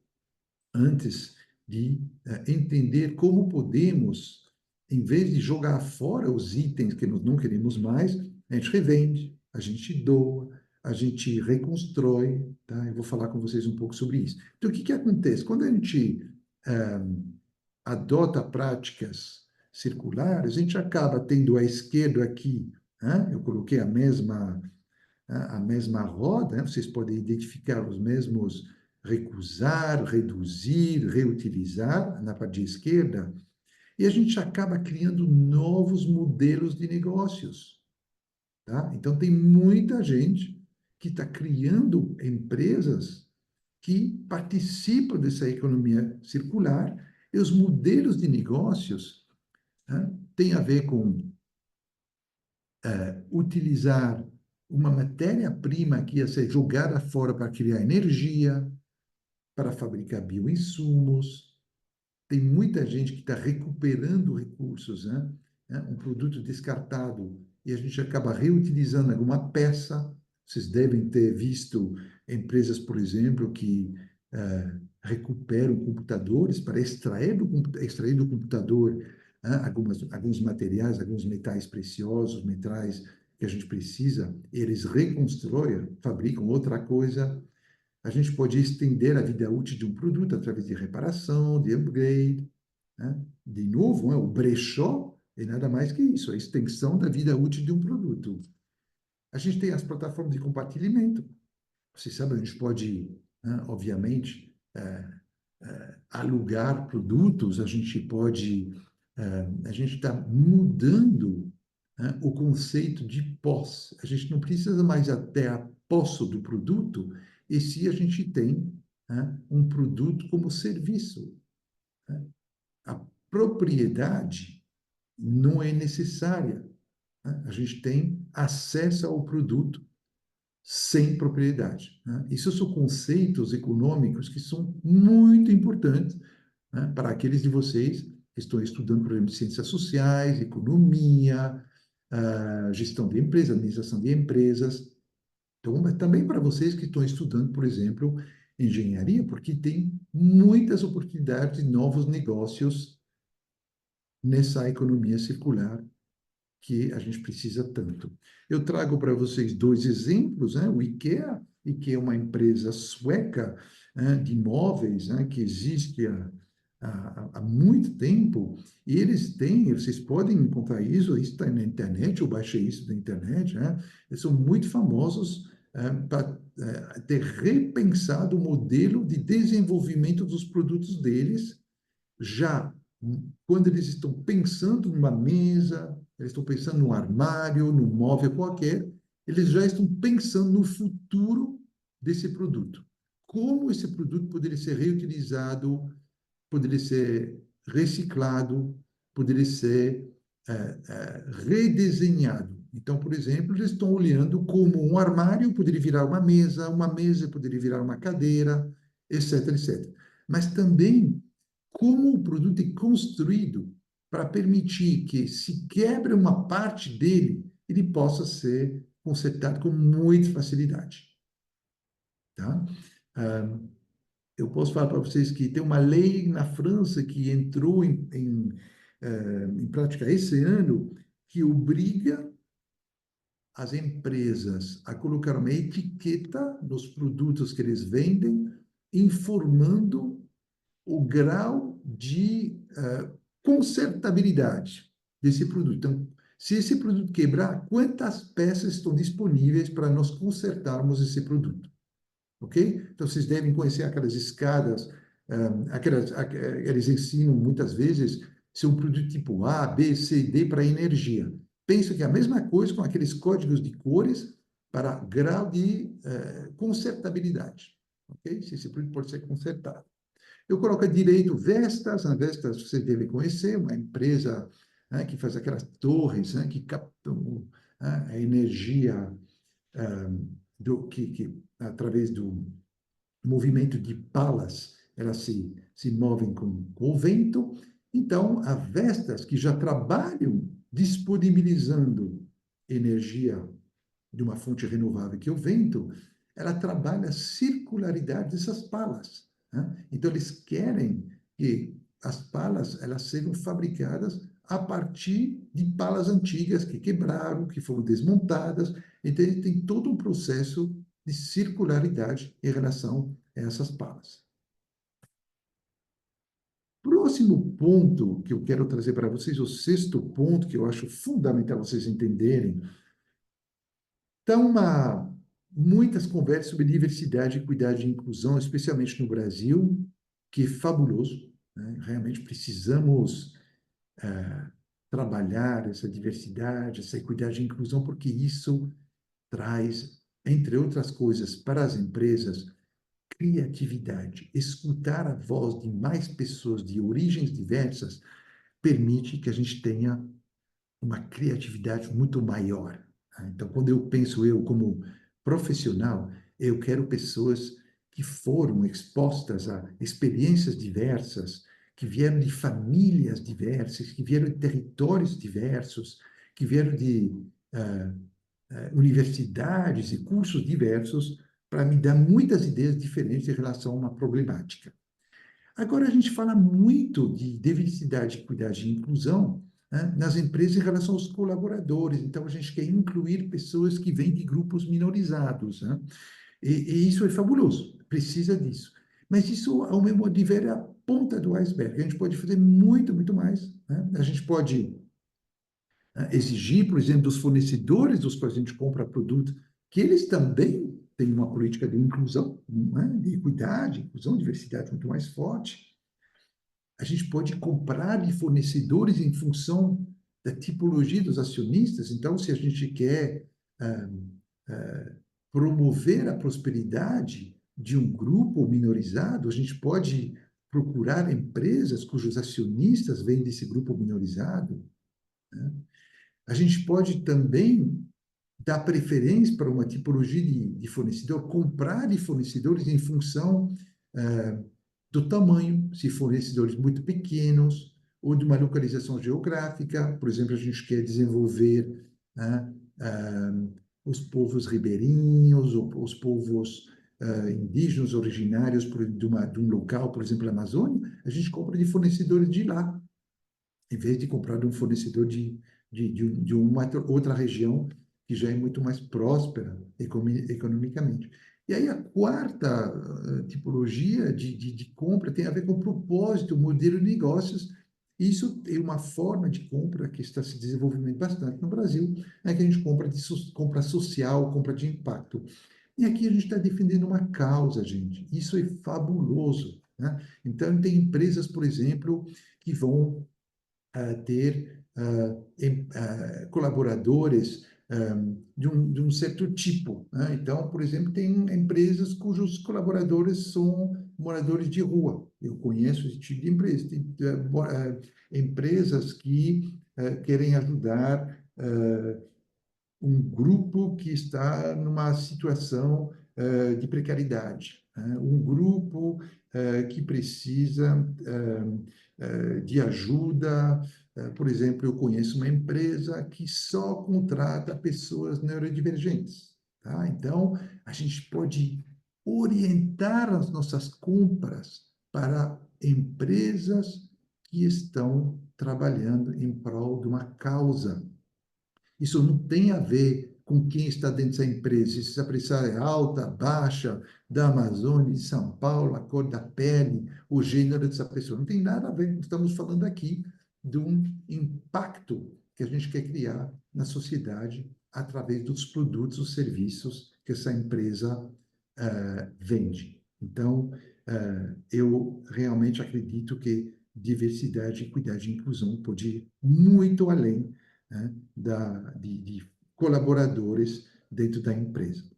antes de entender como podemos, em vez de jogar fora os itens que nós não queremos mais, a gente revende, a gente doa, a gente reconstrói, tá? Eu vou falar com vocês um pouco sobre isso. Então, o que que acontece? Quando a gente adota práticas circulares, a gente acaba tendo à esquerda aqui, né? Eu coloquei a mesma roda, né? Vocês podem identificar os mesmos recusar, reduzir, reutilizar na parte esquerda, e a gente acaba criando novos modelos de negócios, tá? Então, tem muita gente que está criando empresas que participam dessa economia circular, e os modelos de negócios, né, têm a ver com utilizar uma matéria-prima que ia ser jogada fora para criar energia, para fabricar bioinsumos. Tem muita gente que está recuperando recursos, né? Um produto descartado, e a gente acaba reutilizando alguma peça. Vocês devem ter visto empresas, por exemplo, que recuperam computadores para extrair do computador, alguns materiais, alguns metais preciosos, metais que a gente precisa, eles reconstroem, fabricam outra coisa. A gente pode estender a vida útil de um produto através de reparação, de upgrade, né? De novo, o brechó é nada mais que isso, a extensão da vida útil de um produto. A gente tem as plataformas de compartilhamento. Vocês sabem, a gente pode, né, obviamente, alugar produtos, a gente está mudando, né, o conceito de posse. A gente não precisa mais até a posse do produto, e se a gente tem, né, um produto como serviço. Né? A propriedade não é necessária, né? A gente tem acesso ao produto sem propriedade, né? Isso são conceitos econômicos que são muito importantes, né, para aqueles de vocês que estão estudando, por exemplo, ciências sociais, economia, gestão de empresas, administração de empresas. Então, mas também para vocês que estão estudando, por exemplo, engenharia, porque tem muitas oportunidades de novos negócios nessa economia circular que a gente precisa tanto. Eu trago para vocês dois exemplos, né? O IKEA, IKEA é uma empresa sueca, né, de móveis, né, que existe há muito tempo, e eles têm, vocês podem encontrar isso está na internet, eu baixei isso da internet, né? Eles são muito famosos para ter repensado o modelo de desenvolvimento dos produtos deles, já quando eles estão pensando numa mesa, eles estão pensando num armário, num móvel qualquer, eles já estão pensando no futuro desse produto. Como esse produto poderia ser reutilizado, poderia ser reciclado, poderia ser redesenhado. Então, por exemplo, eles estão olhando como um armário poderia virar uma mesa poderia virar uma cadeira, etc, etc. Mas também como o produto é construído para permitir que, se quebra uma parte dele, ele possa ser consertado com muita facilidade. Tá? Eu posso falar para vocês que tem uma lei na França que entrou em prática esse ano, que obriga as empresas a colocar uma etiqueta nos produtos que eles vendem, informando o grau de consertabilidade desse produto. Então, se esse produto quebrar, quantas peças estão disponíveis para nós consertarmos esse produto? Ok? Então, vocês devem conhecer aquelas escadas, eles ensinam muitas vezes se um produto tipo A, B, C, D para energia. Penso que é a mesma coisa com aqueles códigos de cores para grau de consertabilidade. Ok? Se esse produto pode ser consertado. Eu coloco direito Vestas, a Vestas você deve conhecer, uma empresa que faz aquelas torres que captam a energia através do movimento de palas, elas se movem com o vento. Então, a Vestas, que já trabalham disponibilizando energia de uma fonte renovável, que é o vento, ela trabalha a circularidade dessas palas. Então, eles querem que as palas elas sejam fabricadas a partir de palas antigas que quebraram, que foram desmontadas. Então, ele tem todo um processo de circularidade em relação a essas palas. Próximo ponto que eu quero trazer para vocês, o sexto ponto que eu acho fundamental vocês entenderem, então, muitas conversas sobre diversidade, equidade e inclusão, especialmente no Brasil, que é fabuloso, né? Realmente precisamos trabalhar essa diversidade, essa equidade e inclusão, porque isso traz, entre outras coisas, para as empresas, criatividade. Escutar a voz de mais pessoas de origens diversas permite que a gente tenha uma criatividade muito maior. Então, quando eu penso eu como profissional, eu quero pessoas que foram expostas a experiências diversas, que vieram de famílias diversas, que vieram de territórios diversos, que vieram de universidades e cursos diversos, para me dar muitas ideias diferentes em relação a uma problemática. Agora, a gente fala muito de diversidade, equidade e inclusão nas empresas em relação aos colaboradores. Então, a gente quer incluir pessoas que vêm de grupos minorizados. E isso é fabuloso, precisa disso. Mas isso, ao meu modo de ver, é a ponta do iceberg. A gente pode fazer muito, muito mais. A gente pode exigir, por exemplo, dos fornecedores dos quais a gente compra produto, que eles também têm uma política de inclusão, de equidade, inclusão, diversidade muito mais forte. A gente pode comprar de fornecedores em função da tipologia dos acionistas. Então, se a gente quer promover a prosperidade de um grupo minorizado, a gente pode procurar empresas cujos acionistas vêm desse grupo minorizado. A gente pode também dar preferência para uma tipologia de fornecedor, comprar de fornecedores em função do tamanho, se fornecedores muito pequenos, ou de uma localização geográfica. Por exemplo, a gente quer desenvolver os povos ribeirinhos, os povos indígenas originários de um local, por exemplo, a Amazônia, a gente compra de fornecedores de lá, em vez de comprar de um fornecedor de uma outra região que já é muito mais próspera economicamente. E aí a quarta tipologia de compra tem a ver com o propósito, o modelo de negócios. Isso é uma forma de compra que está se desenvolvendo bastante no Brasil, que a gente compra social, compra de impacto. E aqui a gente está defendendo uma causa, gente. Isso é fabuloso. Então, tem empresas, por exemplo, que vão ter colaboradores de um certo tipo. Então, por exemplo, tem empresas cujos colaboradores são moradores de rua. Eu conheço esse tipo de empresa. Tem empresas que querem ajudar um grupo que está numa situação de precariedade, um grupo que precisa de ajuda. Por exemplo, eu conheço uma empresa que só contrata pessoas neurodivergentes. Tá? Então, a gente pode orientar as nossas compras para empresas que estão trabalhando em prol de uma causa. Isso não tem a ver com quem está dentro dessa empresa, se essa empresa é alta, baixa, da Amazônia, de São Paulo, a cor da pele, o gênero dessa pessoa. Não tem nada a ver. Estamos falando aqui de um impacto que a gente quer criar na sociedade através dos produtos ou serviços que essa empresa vende. Então, eu realmente acredito que diversidade, equidade e inclusão pode ir muito além, né, de colaboradores dentro da empresa.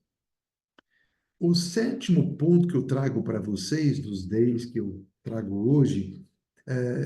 O sétimo ponto que eu trago para vocês, dos 10 que eu trago hoje,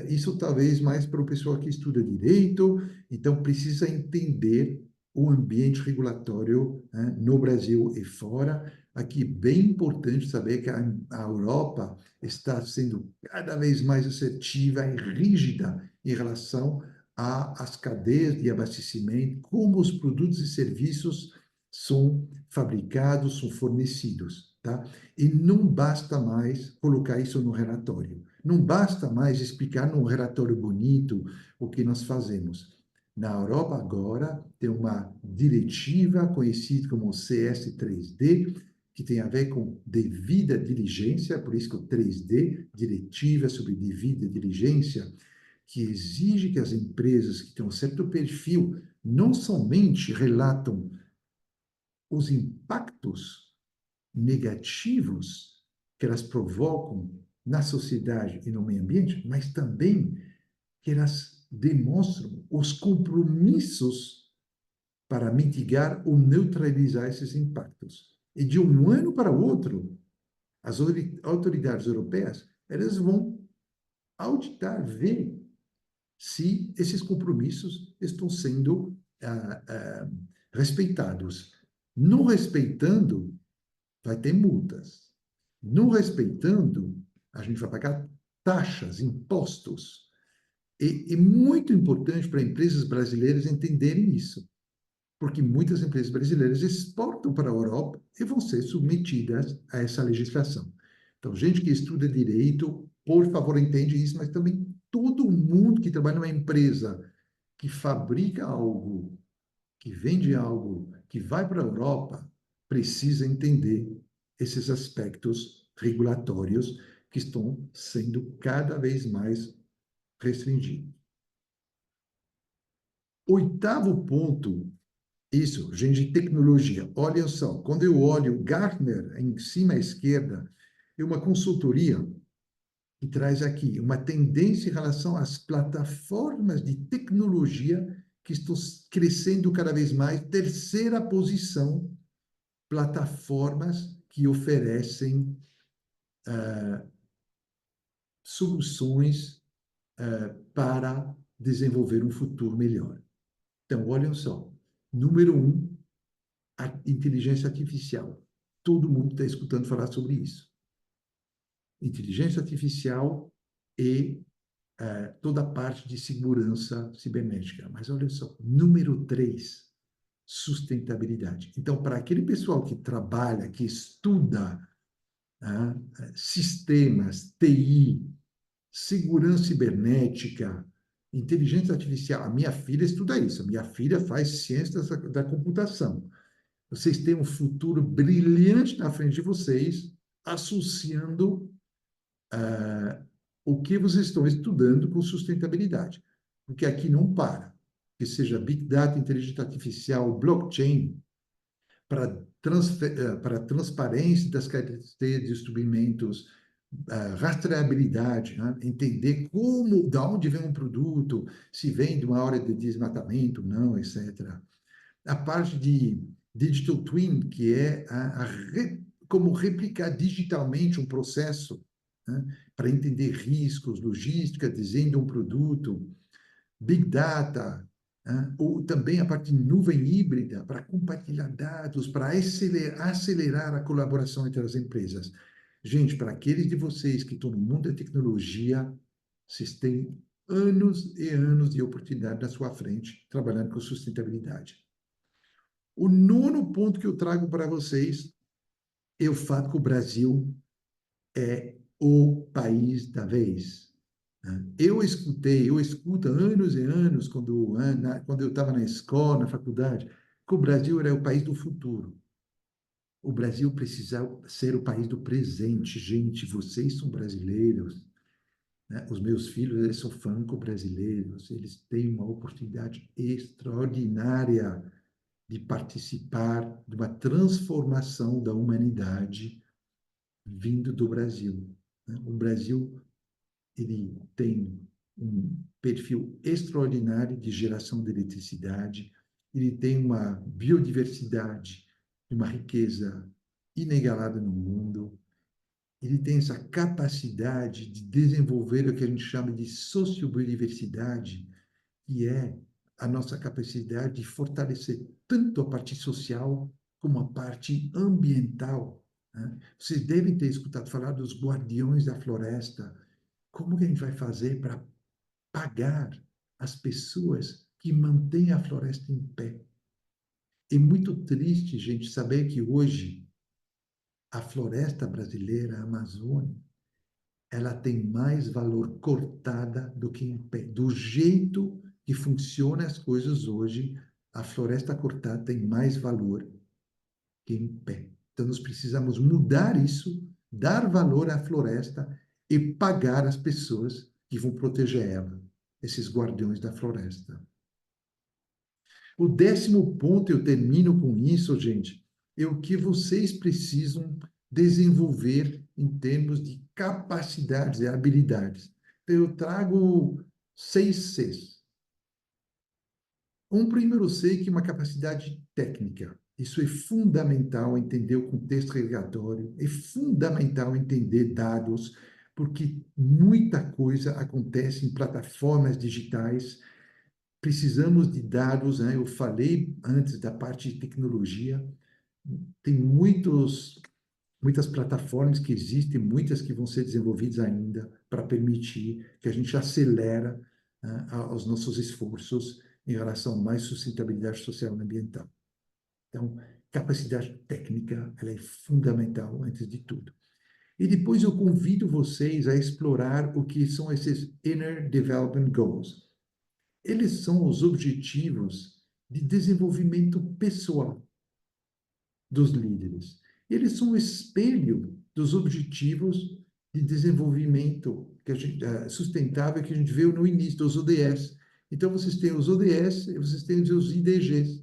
isso talvez mais para o pessoal que estuda direito, então precisa entender o ambiente regulatório, né, no Brasil e fora. Aqui, bem importante saber que a Europa está sendo cada vez mais assertiva e rígida em relação às cadeias de abastecimento, como os produtos e serviços são fabricados, são fornecidos, tá? E não basta mais colocar isso no relatório. Não basta mais explicar num relatório bonito o que nós fazemos. Na Europa, agora, tem uma diretiva conhecida como CS3D, que tem a ver com devida diligência, por isso que o 3D, Diretiva sobre Devida Diligência, que exige que as empresas que têm um certo perfil não somente relatam os impactos negativos que elas provocam na sociedade e no meio ambiente, mas também que elas demonstram os compromissos para mitigar ou neutralizar esses impactos. E de um ano para o outro, as autoridades europeias, elas vão auditar, ver se esses compromissos estão sendo respeitados. Não respeitando, vai ter multas. Não respeitando, a gente vai pagar taxas, impostos. E muito importante para empresas brasileiras entenderem isso, porque muitas empresas brasileiras exportam para a Europa e vão ser submetidas a essa legislação. Então, gente que estuda direito, por favor, entende isso, mas também todo mundo que trabalha numa empresa que fabrica algo, que vende algo, que vai para a Europa, precisa entender esses aspectos regulatórios que estão sendo cada vez mais restringidos. Oitavo ponto, isso, gente de tecnologia. Olha só, quando eu olho Gartner, em cima à esquerda, é uma consultoria que traz aqui uma tendência em relação às plataformas de tecnologia que estão crescendo cada vez mais. Terceira posição, plataformas que oferecem soluções para desenvolver um futuro melhor. Então, olhem só. Número 1, a inteligência artificial. Todo mundo está escutando falar sobre isso. Inteligência artificial e toda a parte de segurança cibernética. Mas olha só, número 3, sustentabilidade. Então, para aquele pessoal que trabalha, que estuda sistemas, TI, segurança cibernética, inteligência artificial, a minha filha estuda isso, a minha filha faz ciência da computação. Vocês têm um futuro brilhante na frente de vocês, associando o que vocês estão estudando com sustentabilidade. Porque aqui não para. Que seja Big Data, inteligência artificial, blockchain, para transparência das cadeias de suprimentos, rastreabilidade, né? Entender como, de onde vem um produto, se vem de uma área de desmatamento, não, etc. A parte de Digital Twin, que é como replicar digitalmente um processo, né? Para entender riscos, logística, desenho de um produto, Big Data, ou também a parte de nuvem híbrida para compartilhar dados, para acelerar a colaboração entre as empresas. Gente, para aqueles de vocês que estão no mundo da tecnologia, vocês têm anos e anos de oportunidade na sua frente trabalhando com sustentabilidade. O nono ponto que eu trago para vocês é o fato que o Brasil é o país da vez, né? Eu escuto há anos e anos, quando eu estava na escola, na faculdade, que o Brasil era o país do futuro. O Brasil precisa ser o país do presente. Gente, vocês são brasileiros, né? Os meus filhos, eles são franco-brasileiros, eles têm uma oportunidade extraordinária de participar de uma transformação da humanidade vindo do Brasil, né? O Brasil, ele tem um perfil extraordinário de geração de eletricidade, ele tem uma biodiversidade, uma riqueza inigualável no mundo, ele tem essa capacidade de desenvolver o que a gente chama de sociobiodiversidade, que é a nossa capacidade de fortalecer tanto a parte social como a parte ambiental, né? Vocês devem ter escutado falar dos guardiões da floresta. Como que a gente vai fazer para pagar as pessoas que mantêm a floresta em pé? É muito triste, gente, saber que hoje a floresta brasileira, a Amazônia, ela tem mais valor cortada do que em pé. Do jeito que funcionam as coisas hoje, a floresta cortada tem mais valor que em pé. Então, nós precisamos mudar isso, dar valor à floresta e pagar as pessoas que vão proteger ela, esses guardiões da floresta. O 10º ponto, eu termino com isso, gente, é o que vocês precisam desenvolver em termos de capacidades e habilidades. Então, eu trago 6 Cs. Um primeiro C que é uma capacidade técnica. Isso é fundamental entender o contexto regulatório, é fundamental entender dados, porque muita coisa acontece em plataformas digitais. Precisamos de dados, né? Eu falei antes da parte de tecnologia, tem muitas plataformas que existem, muitas que vão ser desenvolvidas ainda para permitir que a gente acelera, né, os nossos esforços em relação a mais sustentabilidade social e ambiental. Então, capacidade técnica, ela é fundamental antes de tudo. E depois eu convido vocês a explorar o que são esses Inner Development Goals. Eles são os objetivos de desenvolvimento pessoal dos líderes. Eles são o espelho dos objetivos de desenvolvimento sustentável que a gente viu no início, dos ODS. Então, vocês têm os ODS e vocês têm os IDGs.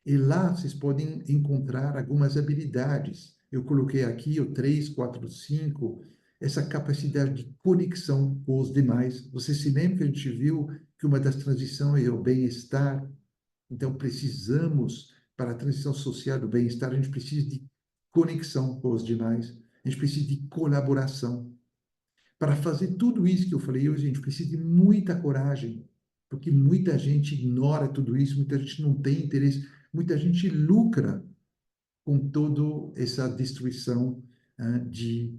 E lá vocês podem encontrar algumas habilidades. Eu coloquei aqui o 3, 4, 5, essa capacidade de conexão com os demais. Você se lembra que a gente viu que uma das transições é o bem-estar? Então, precisamos, para a transição social do bem-estar, a gente precisa de conexão com os demais, a gente precisa de colaboração. Para fazer tudo isso que eu falei hoje, a gente precisa de muita coragem, porque muita gente ignora tudo isso, muita gente não tem interesse, muita gente lucra com toda essa destruição de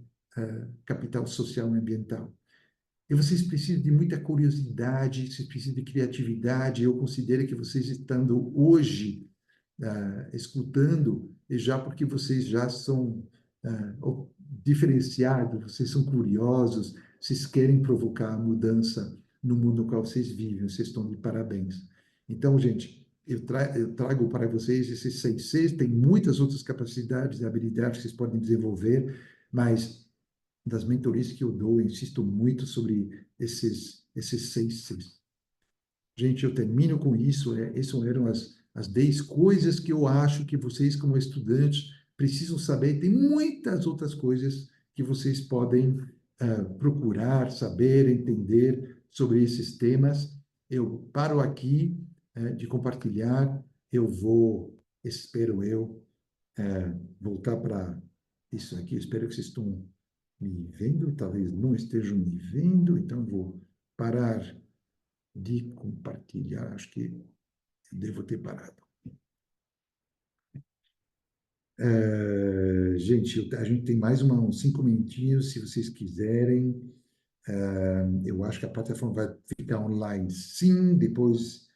capital social e ambiental. E vocês precisam de muita curiosidade, vocês precisam de criatividade. Eu considero que vocês estando hoje escutando, e já porque vocês já são diferenciados, vocês são curiosos, vocês querem provocar a mudança no mundo no qual vocês vivem, vocês estão de parabéns. Então, gente, eu trago para vocês esses 6 Cs, tem muitas outras capacidades e habilidades que vocês podem desenvolver, mas das mentorias que eu dou, eu insisto muito sobre esses 6 Cs. Gente, eu termino com isso. Essas eram as 10 coisas que eu acho que vocês, como estudantes, precisam saber. Tem muitas outras coisas que vocês podem procurar, saber, entender sobre esses temas. Eu paro aqui de compartilhar. Eu vou, espero eu, voltar para isso aqui. Eu espero que vocês estão me vendo, talvez não estejam me vendo, então vou parar de compartilhar. Acho que devo ter parado. Gente, a gente tem mais uns 5 minutinhos, se vocês quiserem. Eu acho que a plataforma vai ficar online, sim. Depois,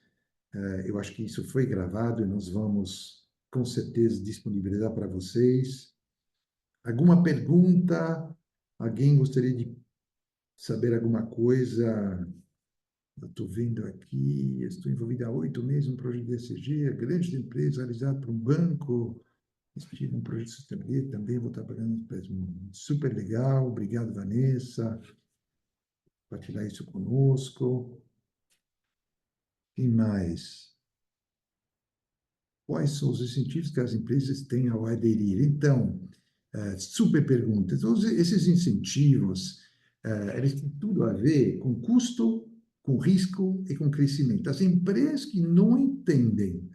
eu acho que isso foi gravado e nós vamos, com certeza, disponibilizar para vocês. Alguma pergunta? Alguém gostaria de saber alguma coisa? Eu estou vendo aqui, estou envolvido há 8 meses no projeto de ESG, grande empresa realizada por um banco, estive um projeto de sustentabilidade, também vou estar pagando super legal, obrigado, Vanessa, por compartilhar isso conosco. Quem mais? Quais são os incentivos que as empresas têm ao aderir? Então, super pergunta. Então, esses incentivos, eles têm tudo a ver com custo, com risco e com crescimento. As empresas que não entendem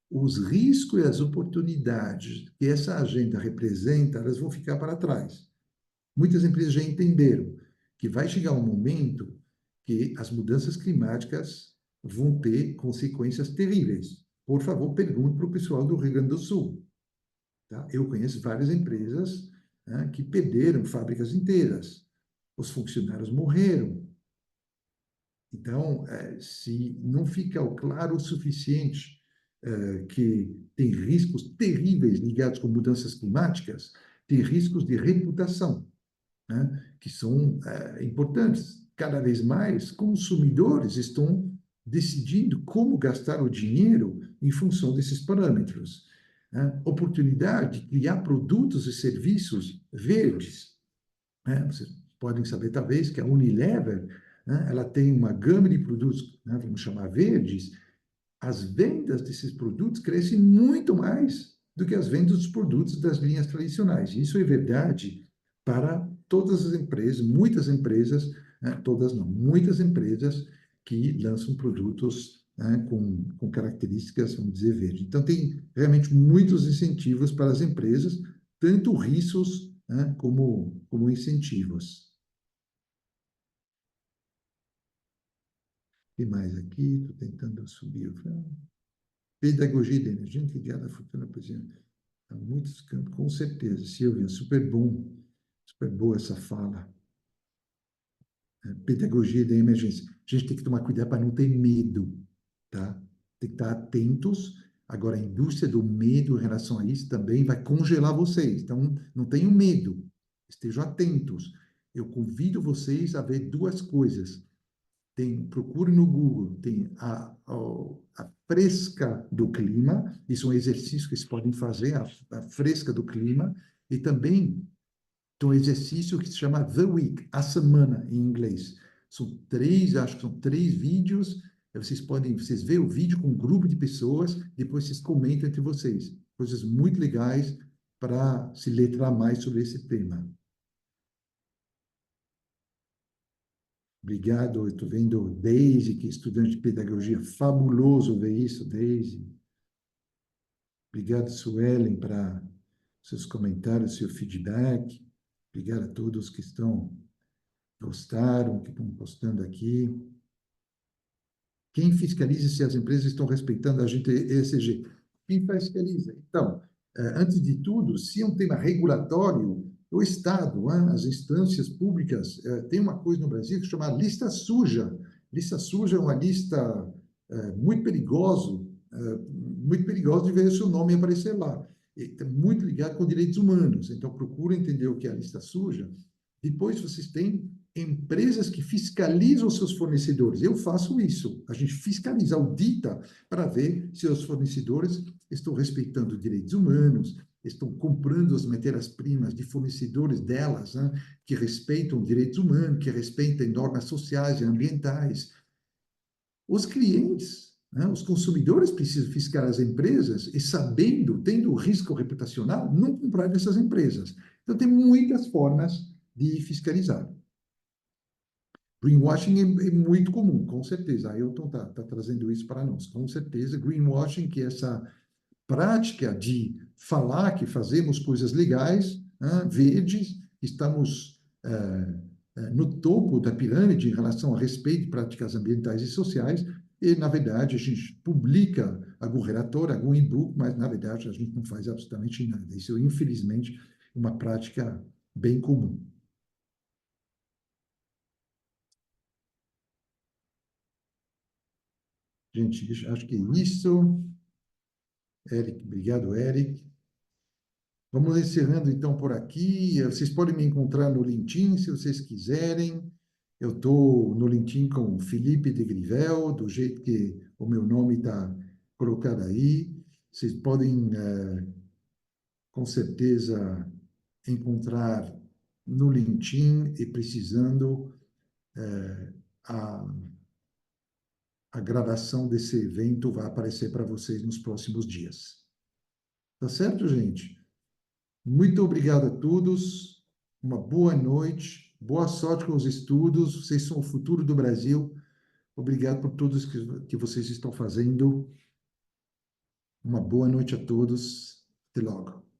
os riscos e as oportunidades que essa agenda representa, elas vão ficar para trás. Muitas empresas já entenderam que vai chegar um momento que as mudanças climáticas vão ter consequências terríveis. Por favor, pergunte para o pessoal do Rio Grande do Sul. Tá? Eu conheço várias empresas, né, que perderam fábricas inteiras. Os funcionários morreram. Então, se não fica claro o suficiente que tem riscos terríveis ligados com mudanças climáticas, tem riscos de reputação, né, que são importantes. Cada vez mais, consumidores estão decidindo como gastar o dinheiro em função desses parâmetros. Né? Oportunidade de criar produtos e serviços verdes. Né? Vocês podem saber, talvez, que a Unilever, né, ela tem uma gama de produtos, né, vamos chamar verdes. As vendas desses produtos crescem muito mais do que as vendas dos produtos das linhas tradicionais. Isso é verdade para todas as empresas, muitas empresas, né, todas não, muitas empresas que lançam produtos, né, com características, vamos dizer, verde. Então, tem realmente muitos incentivos para as empresas, tanto riscos, né, como incentivos. O que mais aqui? Estou tentando subir o... Pedagogia da energia ligada à futura presidente. Há muitos campos, com certeza. Silvia, super bom, super boa essa fala. Pedagogia da emergência. A gente tem que tomar cuidado para não ter medo, tá? Tem que estar atentos. Agora, a indústria do medo em relação a isso também vai congelar vocês. Então, não tenham medo. Estejam atentos. Eu convido vocês a ver duas coisas. Procure no Google, tem a fresca do clima, isso é um exercício que vocês podem fazer, a fresca do clima, e também tem um exercício que se chama The Week, a semana em inglês. São três, acho que são 3 vídeos, vocês veem o vídeo com um grupo de pessoas, depois vocês comentam entre vocês. Coisas muito legais para se letrar mais sobre esse tema. Obrigado, eu estou vendo Daisy, que é estudante de pedagogia, fabuloso ver isso, Daisy. Obrigado, Suelen, para seus comentários, seu feedback. Obrigado a todos que gostaram, que estão postando aqui. Quem fiscaliza se as empresas estão respeitando a agenda ESG? Quem fiscaliza? Então, antes de tudo, se é um tema regulatório, o Estado, as instâncias públicas, tem uma coisa no Brasil que se chama lista suja. Lista suja é uma lista muito muito perigosa de ver o seu nome aparecer lá. Está muito ligado com direitos humanos. Então, procura entender o que é a lista suja. Depois, vocês têm empresas que fiscalizam seus fornecedores. Eu faço isso. A gente fiscaliza, audita para ver se os fornecedores estão respeitando direitos humanos, estão comprando as matérias-primas de fornecedores delas, né, que respeitam direitos humanos, que respeitam normas sociais e ambientais. Os clientes, né, os consumidores precisam fiscalizar as empresas e sabendo, tendo risco reputacional, não comprar dessas empresas. Então, tem muitas formas de fiscalizar. Greenwashing é muito comum, com certeza. A Ailton está trazendo isso para nós, com certeza. Greenwashing, que é essa prática de falar que fazemos coisas legais, verdes, estamos no topo da pirâmide em relação a respeito de práticas ambientais e sociais, e, na verdade, a gente publica algum relatório, algum e-book, mas, na verdade, a gente não faz absolutamente nada. Isso, infelizmente, é uma prática bem comum. Gente, acho que é isso. Eric, obrigado, Eric. Vamos encerrando então por aqui. Vocês podem me encontrar no LinkedIn, se vocês quiserem. Eu estou no LinkedIn com Felipe de Grivel, do jeito que o meu nome está colocado aí. Vocês podem, com certeza, encontrar no LinkedIn e precisando, a, a gravação desse evento vai aparecer para vocês nos próximos dias. Tá certo, gente? Muito obrigado a todos. Uma boa noite. Boa sorte com os estudos. Vocês são o futuro do Brasil. Obrigado por tudo que vocês estão fazendo. Uma boa noite a todos. Até logo.